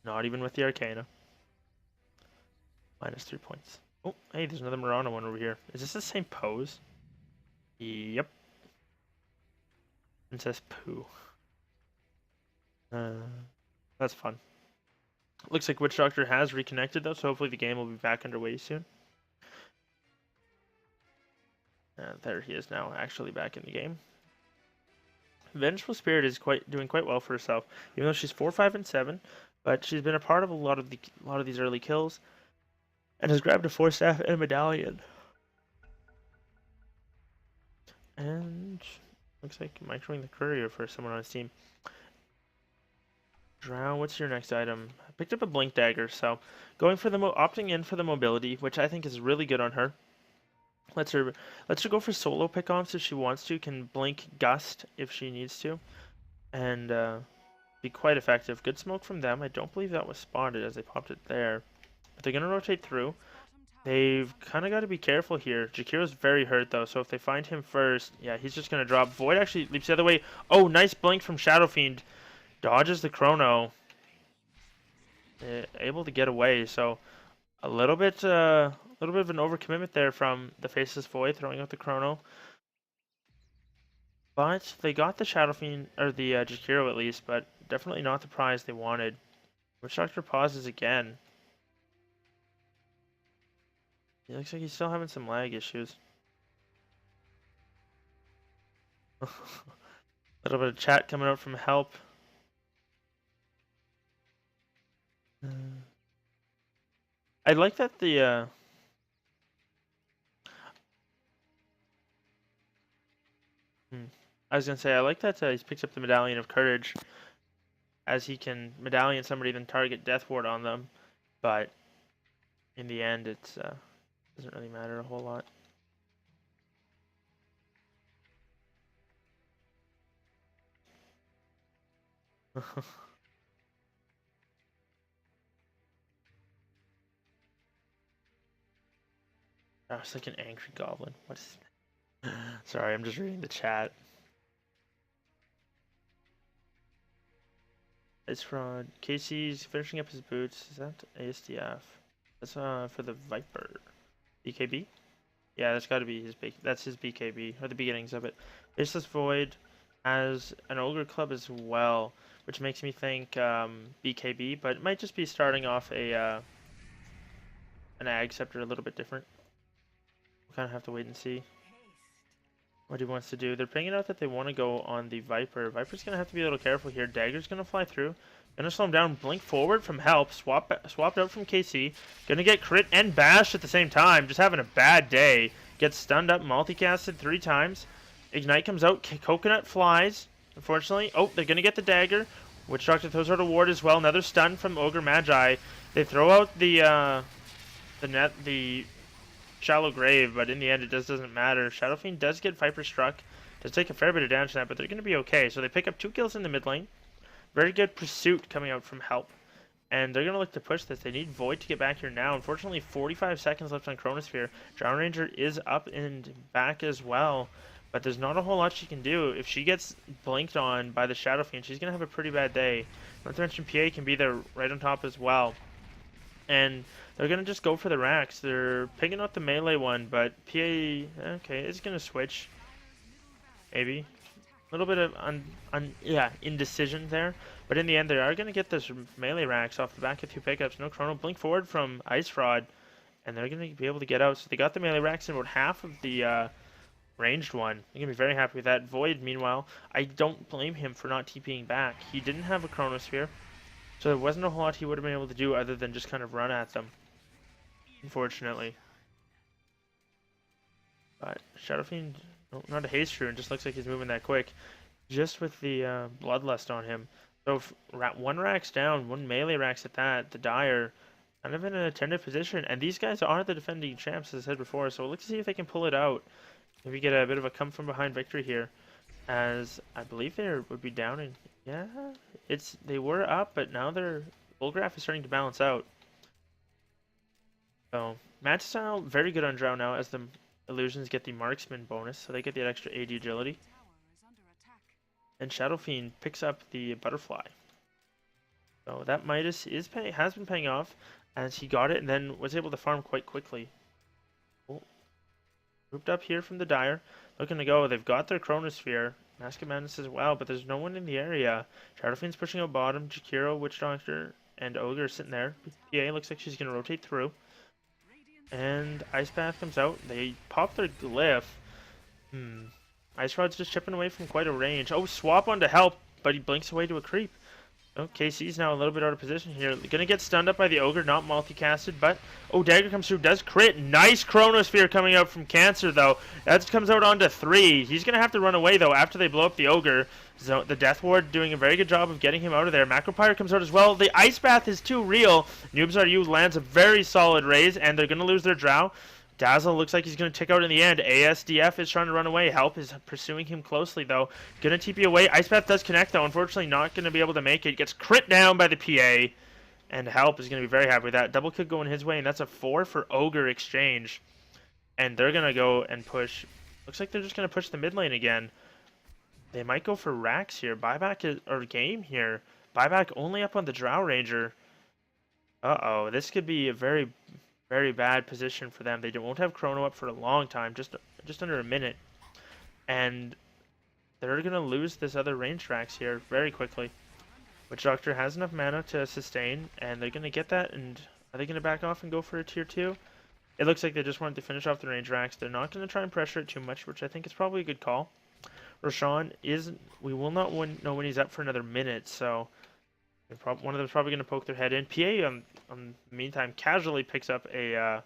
Not even with the Arcana. Minus 3 points. Oh, hey, there's another Mirana one over here. Is this the same pose? Yep. Princess Pooh. That's fun. Looks like Witch Doctor has reconnected though, so hopefully the game will be back underway soon. There he is now, actually back in the game. Vengeful Spirit is doing quite well for herself, even though she's 4, 5, and 7. But she's been a part of a lot of these early kills. and has grabbed a Force Staff and a Medallion. And looks like microing the courier for someone on his team. Drow, what's your next item? I picked up a Blink Dagger, so going for the opting in for the mobility, which I think is really good on her. Let's her go for solo pick-offs if she wants to. Can blink Gust if she needs to, and be quite effective. Good smoke from them. I don't believe that was spotted as they popped it there, but they're gonna rotate through. They've kind of got to be careful here. Jakiro's very hurt though, so if they find him first, yeah, he's just gonna drop. Void actually leaps the other way. Oh, nice blink from Shadow Fiend. Dodges the chrono. Able to get away, so a little bit of an overcommitment there from the Faceless Void, throwing out the chrono. But they got the Shadow Fiend, or the Jakiro at least, but definitely not the prize they wanted. Witch Doctor pauses again. He looks like he's still having some lag issues. A little bit of chat coming out from help. I like that the I was gonna say I like that he picks up the Medallion of Courage, as he can medallion somebody then target Death Ward on them, but in the end it doesn't really matter a whole lot. I was like an angry goblin. What is that? Sorry, I'm just reading the chat. It's from Casey's finishing up his boots. Is that ASDF? That's for the Viper. BKB? Yeah, that's got to be his that's his BKB, or the beginnings of it. Faceless Void has an Ogre Club as well, which makes me think BKB, but it might just be starting off a an Ag Scepter a little bit different. We'll kind of have to wait and see what he wants to do. They're bringing out that they want to go on the Viper. Viper's going to have to be a little careful here. Dagger's going to fly through. Going to slow him down. Blink forward from help. Swapped out from KC. Going to get crit and bash at the same time. Just having a bad day. Gets stunned up. Multicasted 3 times. Ignite comes out. Coconut flies. Unfortunately. Oh, they're going to get the dagger. Witch Doctor throws out a ward as well. Another stun from Ogre Magi. They throw out the Shallow Grave, but in the end it doesn't matter. Shadow Fiend does get Viper struck. Does take a fair bit of damage to that, but they're going to be okay. So they pick up 2 kills in the mid lane. Very good pursuit coming out from help. And they're going to look to push this. They need Void to get back here now. Unfortunately, 45 seconds left on Chronosphere. Drown Ranger is up and back as well. But there's not a whole lot she can do. If she gets blinked on by the Shadow Fiend, she's going to have a pretty bad day. Not to mention PA can be there right on top as well. And they're going to just go for the racks. They're picking out the melee one, but PA, okay, it's going to switch. Maybe. A little bit of indecision there. But in the end, they are going to get this melee racks off the back of 2 pickups. No chrono. Blink forward from Ice Rod. And they're going to be able to get out. So they got the melee racks in about half of the ranged one. They're going to be very happy with that. Void, meanwhile, I don't blame him for not TPing back. He didn't have a Chronosphere. So there wasn't a whole lot he would have been able to do other than just kind of run at them. Unfortunately. But Shadow Fiend, not a haste rune, just looks like he's moving that quick. Just with the Bloodlust on him. So if 1 rack's down, 1 melee rack's at that, the Dire kind of in an attentive position. And these guys are the defending champs, as I said before, so let's see if they can pull it out. Maybe get a bit of a come from behind victory here. As I believe they would be down in, yeah, they were up, but now their Bullgraph is starting to balance out. So match style very good on Drow now, as the illusions get the marksman bonus, so they get the extra AD agility. And Shadow Fiend picks up the butterfly. So that Midas has been paying off, as he got it and then was able to farm quite quickly. Oh. Grouped up here from the Dire, looking to go. They've got their Chronosphere, Mask of Madness as well, but there's no one in the area. Shadow Fiend's pushing out bottom, Jakiro, Witch Doctor, and Ogre sitting there. PA looks like she's going to rotate through. And Ice Path comes out. They pop their Glyph. Ice Rod's just chipping away from quite a range. Oh, swap onto help, but he blinks away to a creep. Oh, KC's now a little bit out of position here. Gonna get stunned up by the Ogre, not multicasted, but... Oh, Dagger comes through, does crit. Nice Chronosphere coming out from Cancer, though. That comes out onto 3. He's gonna have to run away, though, after they blow up the Ogre. So the Death Ward doing a very good job of getting him out of there. Macropyre comes out as well. The Ice Bath is too real. Noobs Are You lands a very solid raise, and they're gonna lose their Drow. Dazzle looks like he's going to tick out in the end. ASDF is trying to run away. Help is pursuing him closely, though. Going to TP away. Ice Path does connect, though. Unfortunately, not going to be able to make it. Gets crit down by the PA. And Help is going to be very happy with that. Double kick going his way, and that's a 4 for Ogre exchange. And they're going to go and push. Looks like they're just going to push the mid lane again. They might go for Rax here. Buyback is, or game here. Buyback only up on the Drow Ranger. Uh-oh. This could be a very bad position for them. They won't have Chrono up for a long time, just under a minute. And they're going to lose this other range Rax here very quickly. Witch Doctor has enough mana to sustain, and they're going to get that, and are they going to back off and go for a tier 2? It looks like they just wanted to finish off the range Rax. They're not going to try and pressure it too much, which I think is probably a good call. Roshan we will not know when he's up for another minute, so one of them's probably going to poke their head in. PA, meantime, casually picks up a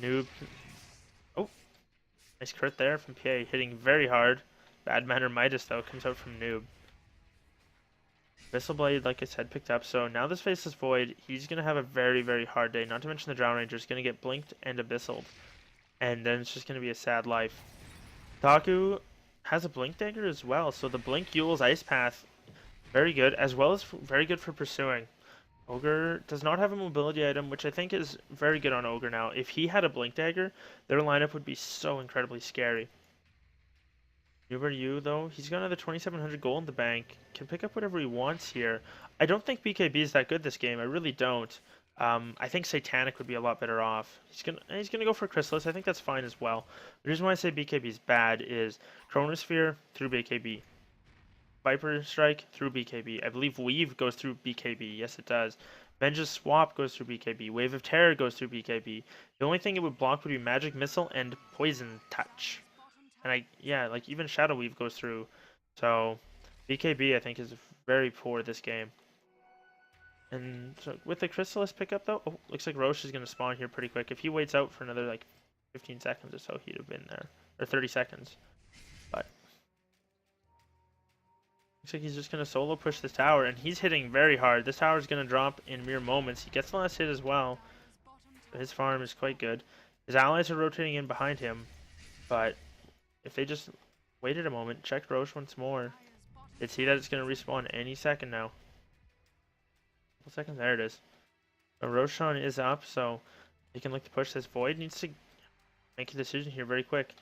noob. Oh, nice crit there from PA, hitting very hard. Bad Manner Midas, though, comes out from noob. Abyssal Blade, like I said, picked up. So now this Faceless Void, he's going to have a very hard day. Not to mention the Drow Ranger is going to get blinked and abyssalled. And then it's just going to be a sad life. Taku has a Blink Dagger as well, so the Blink Yule's Ice Path, very good, as well as very good for pursuing. Ogre does not have a mobility item, which I think is very good on Ogre now. If he had a Blink Dagger, their lineup would be so incredibly scary. Uber U, though, he's got another 2,700 gold in the bank, can pick up whatever he wants here. I don't think BKB is that good this game, I really don't. I think Satanic would be a lot better off. He's gonna go for Chrysalis. I think that's fine as well. The reason why I say BKB is bad is Chronosphere through BKB, Viper Strike through BKB. I believe Weave goes through BKB. Yes, it does. Vengeance Swap goes through BKB. Wave of Terror goes through BKB. The only thing it would block would be Magic Missile and Poison Touch. And like even Shadow Weave goes through. So BKB I think is very poor this game. And so with the Chrysalis pickup, though, oh, looks like Roche is going to spawn here pretty quick. If he waits out for another, like, 15 seconds or so, he'd have been there. Or 30 seconds. But looks like he's just going to solo push this tower, and he's hitting very hard. This tower is going to drop in mere moments. He gets the last hit as well. So his farm is quite good. His allies are rotating in behind him, but if they just waited a moment, checked Roche once more, they'd see that it's going to respawn any second now. Seconds, there it is. Roshan is up, so he can look to push this. Void needs to make a decision here very quick.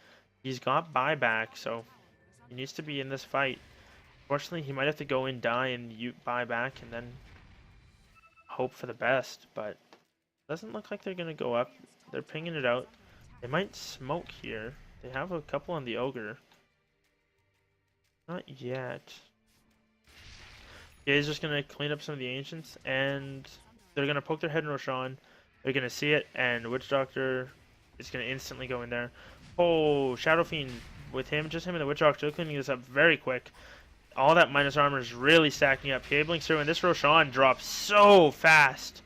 He's got buyback, so he needs to be in this fight. Fortunately, he might have to go in, die, and buy back, and then hope for the best. But it doesn't look like they're gonna go up. They're pinging it out. They might smoke here. They have a couple on the Ogre. Not yet. Yeah, he's just going to clean up some of the Ancients, and they're going to poke their head in Roshan. They're going to see it, and Witch Doctor is going to instantly go in there. Oh, Shadow Fiend with him, just him and the Witch Doctor, cleaning this up very quick. All that minus armor is really stacking up. PA blinks through, and this Roshan drops so fast.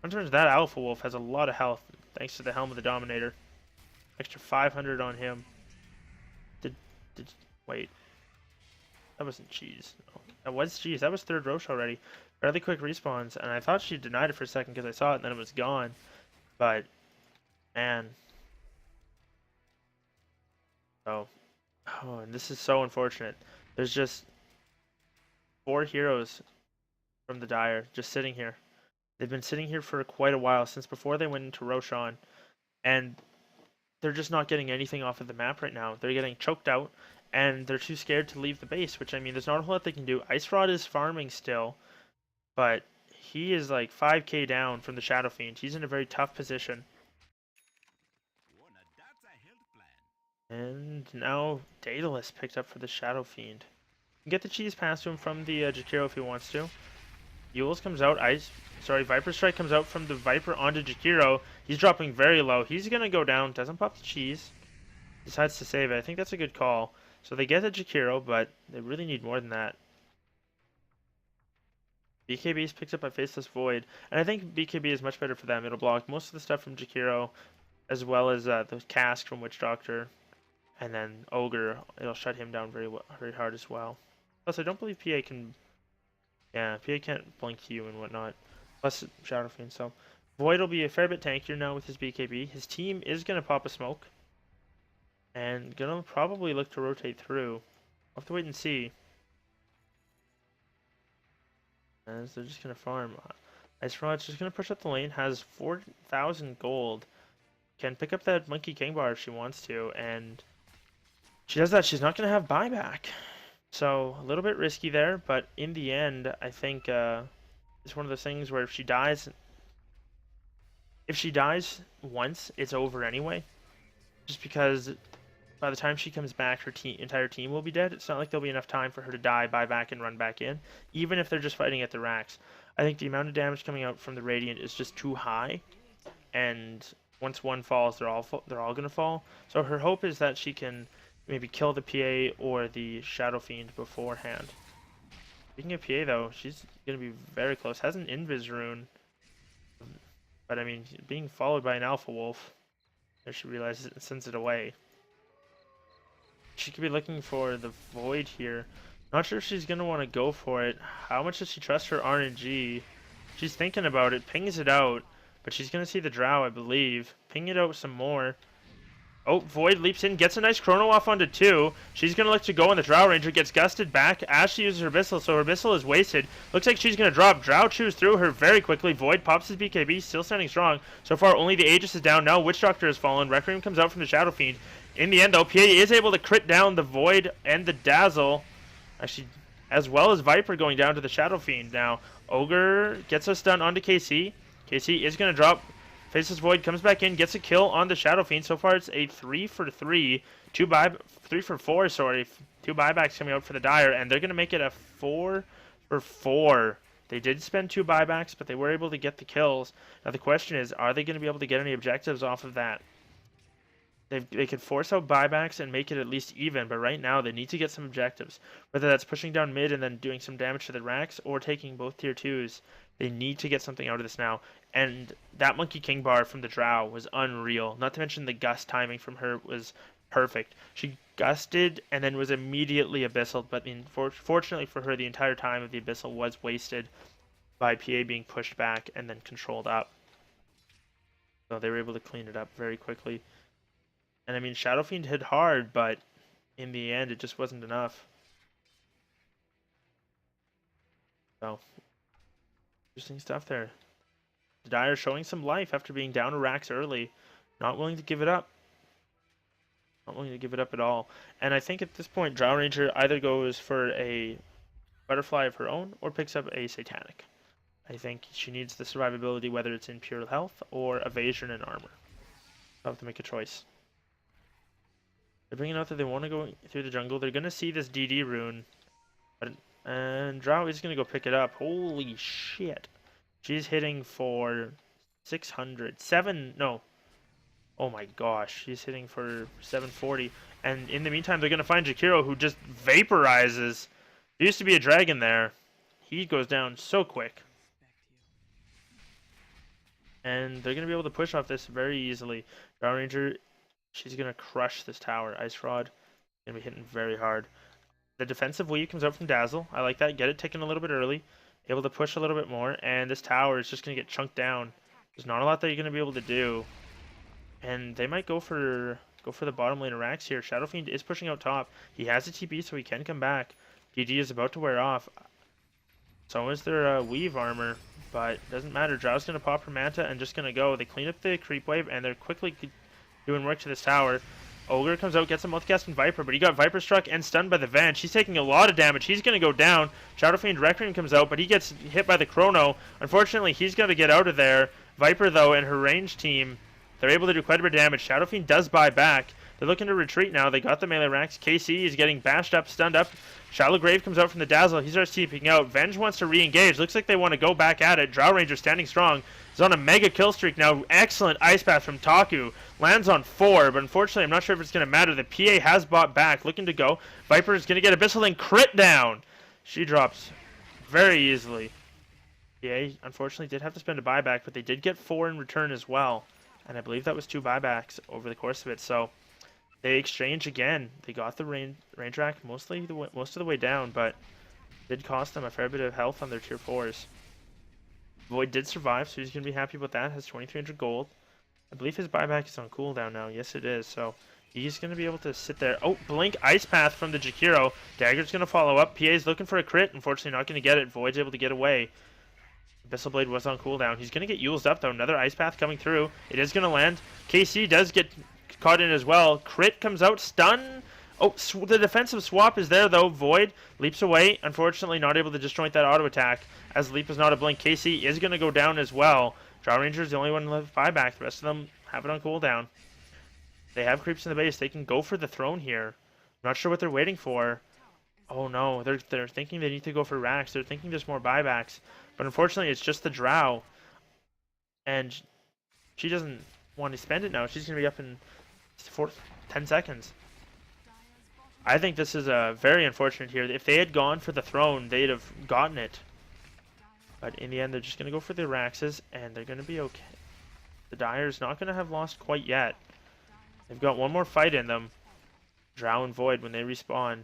In terms of that Alpha Wolf has a lot of health, thanks to the Helm of the Dominator. Extra 500 on him. Wait. That wasn't cheese. No. That was cheese. That was third Roche already. Fairly quick respawns, and I thought she denied it for a second because I saw it and then it was gone. But, man. Oh, and this is so unfortunate. There's just 4 heroes from the Dire just sitting here. They've been sitting here for quite a while, since before they went into Roshan. And they're just not getting anything off of the map right now. They're getting choked out. And they're too scared to leave the base, which, I mean, there's not a whole lot they can do. Ice Rod is farming still, but he is like 5k down from the Shadow Fiend. He's in a very tough position. And now Daedalus picked up for the Shadow Fiend. You can get the cheese passed to him from the Jakiro if he wants to. Yules comes out. Viper Strike comes out from the Viper onto Jakiro. He's dropping very low. He's going to go down. Doesn't pop the cheese. Decides to save it. I think that's a good call. So they get the Jakiro, but they really need more than that. BKB is picked up by Faceless Void, and I think BKB is much better for them. It'll block most of the stuff from Jakiro, as well as the Cask from Witch Doctor, and then Ogre. It'll shut him down very hard as well. Plus, I don't believe PA can. Yeah, PA can't blink you and whatnot. Plus Shadow Fiend, so Void will be a fair bit tankier now with his BKB. His team is gonna pop a smoke, and gonna probably look to rotate through. We'll have to wait and see. As they're just gonna farm. Ice Rod's just gonna push up the lane. Has 4,000 gold. Can pick up that Monkey King bar if she wants to, and she does that. She's not gonna have buyback, so a little bit risky there. But in the end, I think it's one of those things where if she dies once, it's over anyway. Just because by the time she comes back, her entire team will be dead. It's not like there'll be enough time for her to die, buy back, and run back in, even if they're just fighting at the racks. I think the amount of damage coming out from the Radiant is just too high, and once one falls, they're all gonna fall. So her hope is that she can maybe kill the PA or the Shadow Fiend beforehand. Speaking of PA though, she's gonna be very close. Has an Invis rune, but I mean, being followed by an Alpha Wolf, there she realizes it and sends it away. She could be looking for the Void here. Not sure if she's going to want to go for it. How much does she trust her RNG? She's thinking about it, pings it out, but she's going to see the Drow, I believe. Ping it out some more. Oh, Void leaps in, gets a nice chrono off onto 2. She's going to look to go, and the Drow Ranger gets gusted back as she uses her Abyssal, so her Abyssal is wasted. Looks like she's going to drop. Drow chews through her very quickly. Void pops his BKB, still standing strong. So far, only the Aegis is down. Now Witch Doctor has fallen. Requiem comes out from the Shadow Fiend. In the end, though, PA is able to crit down the Void and the Dazzle. Actually, as well as Viper going down to the Shadow Fiend. Now, Ogre gets us done onto KC. KC is going to drop. Faceless Void comes back in, gets a kill on the Shadow Fiend. So far, it's a 3 for 3. 3 for 4, sorry. 2 buybacks coming out for the Dire, and they're going to make it a 4 for 4. They did spend 2 buybacks, but they were able to get the kills. Now, the question is, are they going to be able to get any objectives off of that? They could force out buybacks and make it at least even, but right now they need to get some objectives. Whether that's pushing down mid and then doing some damage to the racks, or taking both tier 2s, they need to get something out of this now. And that Monkey King bar from the Drow was unreal. Not to mention the gust timing from her was perfect. She gusted and then was immediately Abyssal, but fortunately for her, the entire time of the Abyssal was wasted by PA being pushed back and then controlled up. So they were able to clean it up very quickly. And I mean, Shadow Fiend hit hard, but in the end, it just wasn't enough. So, interesting stuff there. The Dire showing some life after being down to racks early. Not willing to give it up. Not willing to give it up at all. And I think at this point, Drow Ranger either goes for a Butterfly of her own or picks up a Satanic. I think she needs the survivability, whether it's in pure health or evasion and armor. I'll have to make a choice. They're bringing out that they want to go through the jungle. They're going to see this DD rune. And Drow is going to go pick it up. Holy shit. She's hitting for 600. No. Oh my gosh. She's hitting for 740. And in the meantime, they're going to find Jakiro, who just vaporizes. There used to be a dragon there. He goes down so quick. And they're going to be able to push off this very easily. Drow Ranger... She's going to crush this tower. Ice Rod going to be hitting very hard. The defensive weave comes out from Dazzle. I like that. Get it ticking a little bit early. Able to push a little bit more. And this tower is just going to get chunked down. There's not a lot that you're going to be able to do. And they might go for the bottom lane of racks here. Shadow Fiend is pushing out top. He has a TP, so he can come back. DD is about to wear off. So is their weave armor. But doesn't matter. Drow's going to pop her Manta and just going to go. They clean up the creep wave, and they're quickly... doing work to this tower. Ogre comes out, gets a multicast from Viper, but he got Viper struck and stunned by the Venge. He's taking a lot of damage. He's going to go down. Shadow Fiend Requiem comes out, but he gets hit by the Chrono. Unfortunately, he's going to get out of there. Viper, though, and her range team, they're able to do quite a bit of damage. Shadow Fiend does buy back. They're looking to retreat now. They got the melee racks. KC is getting bashed up, stunned up. Shallow Grave comes out from the Dazzle. He starts TPing out. Venge wants to re-engage. Looks like they want to go back at it. Drow Ranger standing strong. is on a mega kill streak now. Excellent ice path from Taku. Lands on 4, but unfortunately I'm not sure if it's going to matter. The PA has bought back, looking to go. Viper is going to get Abyssal and crit down. She drops very easily. PA unfortunately did have to spend a buyback, but they did get 4 in return as well. And I believe that was 2 buybacks over the course of it. So they exchange again. They got the range rack most of the way down, but did cost them a fair bit of health on their tier 4s. Void did survive, so he's going to be happy about that. Has 2,300 gold. I believe his buyback is on cooldown now. Yes, it is. So he's going to be able to sit there. Oh, Blink Ice Path from the Jakiro. Dagger's going to follow up. PA's looking for a crit. Unfortunately, not going to get it. Void's able to get away. Abyssal Blade was on cooldown. He's going to get used up, though. Another Ice Path coming through. It is going to land. KC does get caught in as well. Crit comes out. Stun. Oh, the defensive swap is there, though. Void leaps away. Unfortunately, not able to disjoint that auto attack, as Leap is not a blink. KC is going to go down as well. Draw Ranger is the only one left buyback. The rest of them have it on cooldown. They have creeps in the base. They can go for the throne here. I'm not sure what they're waiting for. Oh no, they're thinking they need to go for racks. They're thinking there's more buybacks. But unfortunately, it's just the Drow. And she doesn't want to spend it now. She's going to be up in 10 seconds. I think this is very unfortunate here. If they had gone for the throne, they'd have gotten it. But in the end, they're just going to go for the Raxes, and they're going to be okay. The Dire's not going to have lost quite yet. They've got one more fight in them. Drow and Void when they respawn.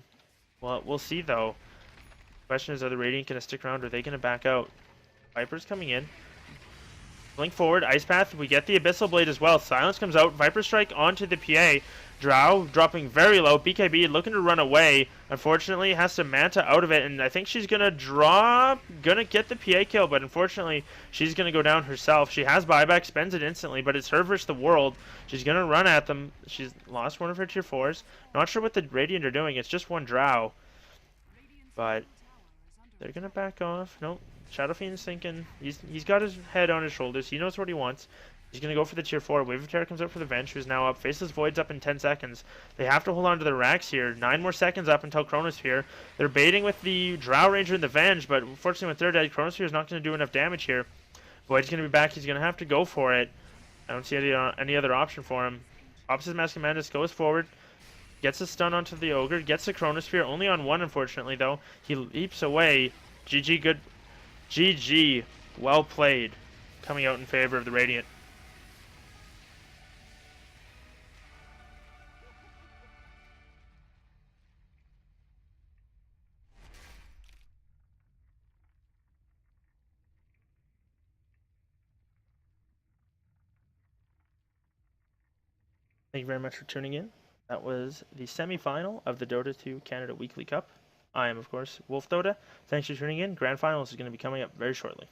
Well, we'll see, though. Question is, are the Radiant going to stick around, or are they going to back out? Viper's coming in. Blink forward, Ice Path. We get the Abyssal Blade as well. Silence comes out. Viper Strike onto the PA. Drow dropping very low. BKB looking to run away. Unfortunately, has to Manta out of it, and I think she's gonna get the PA kill, but unfortunately, she's gonna go down herself. She has buyback, spends it instantly, but it's her versus the world. She's gonna run at them. She's lost one of her tier 4s. Not sure what the Radiant are doing. It's just one Drow, but they're gonna back off. Nope. Shadow Fiend's thinking he's got his head on his shoulders. He knows what he wants. He's going to go for the tier 4. Wave of Terror comes out for the Venge, who's now up. Faceless Void's up in 10 seconds. They have to hold on to their racks here. 9 more seconds up until Chronosphere. They're baiting with the Drow Ranger and the Venge, but unfortunately with their dead, Chronosphere is not going to do enough damage here. Void's going to be back. He's going to have to go for it. I don't see any other option for him. Pops his Mask of Madness, goes forward. Gets a stun onto the Ogre. Gets the Chronosphere. Only on 1, unfortunately, though. He leaps away. GG, good. GG. Well played. Coming out in favor of the Radiant. Thank you very much for tuning in. That was the semi-final of the Dota 2 Canada Weekly Cup. I am, of course, Wolf Dota. Thanks for tuning in. Grand Finals is going to be coming up very shortly.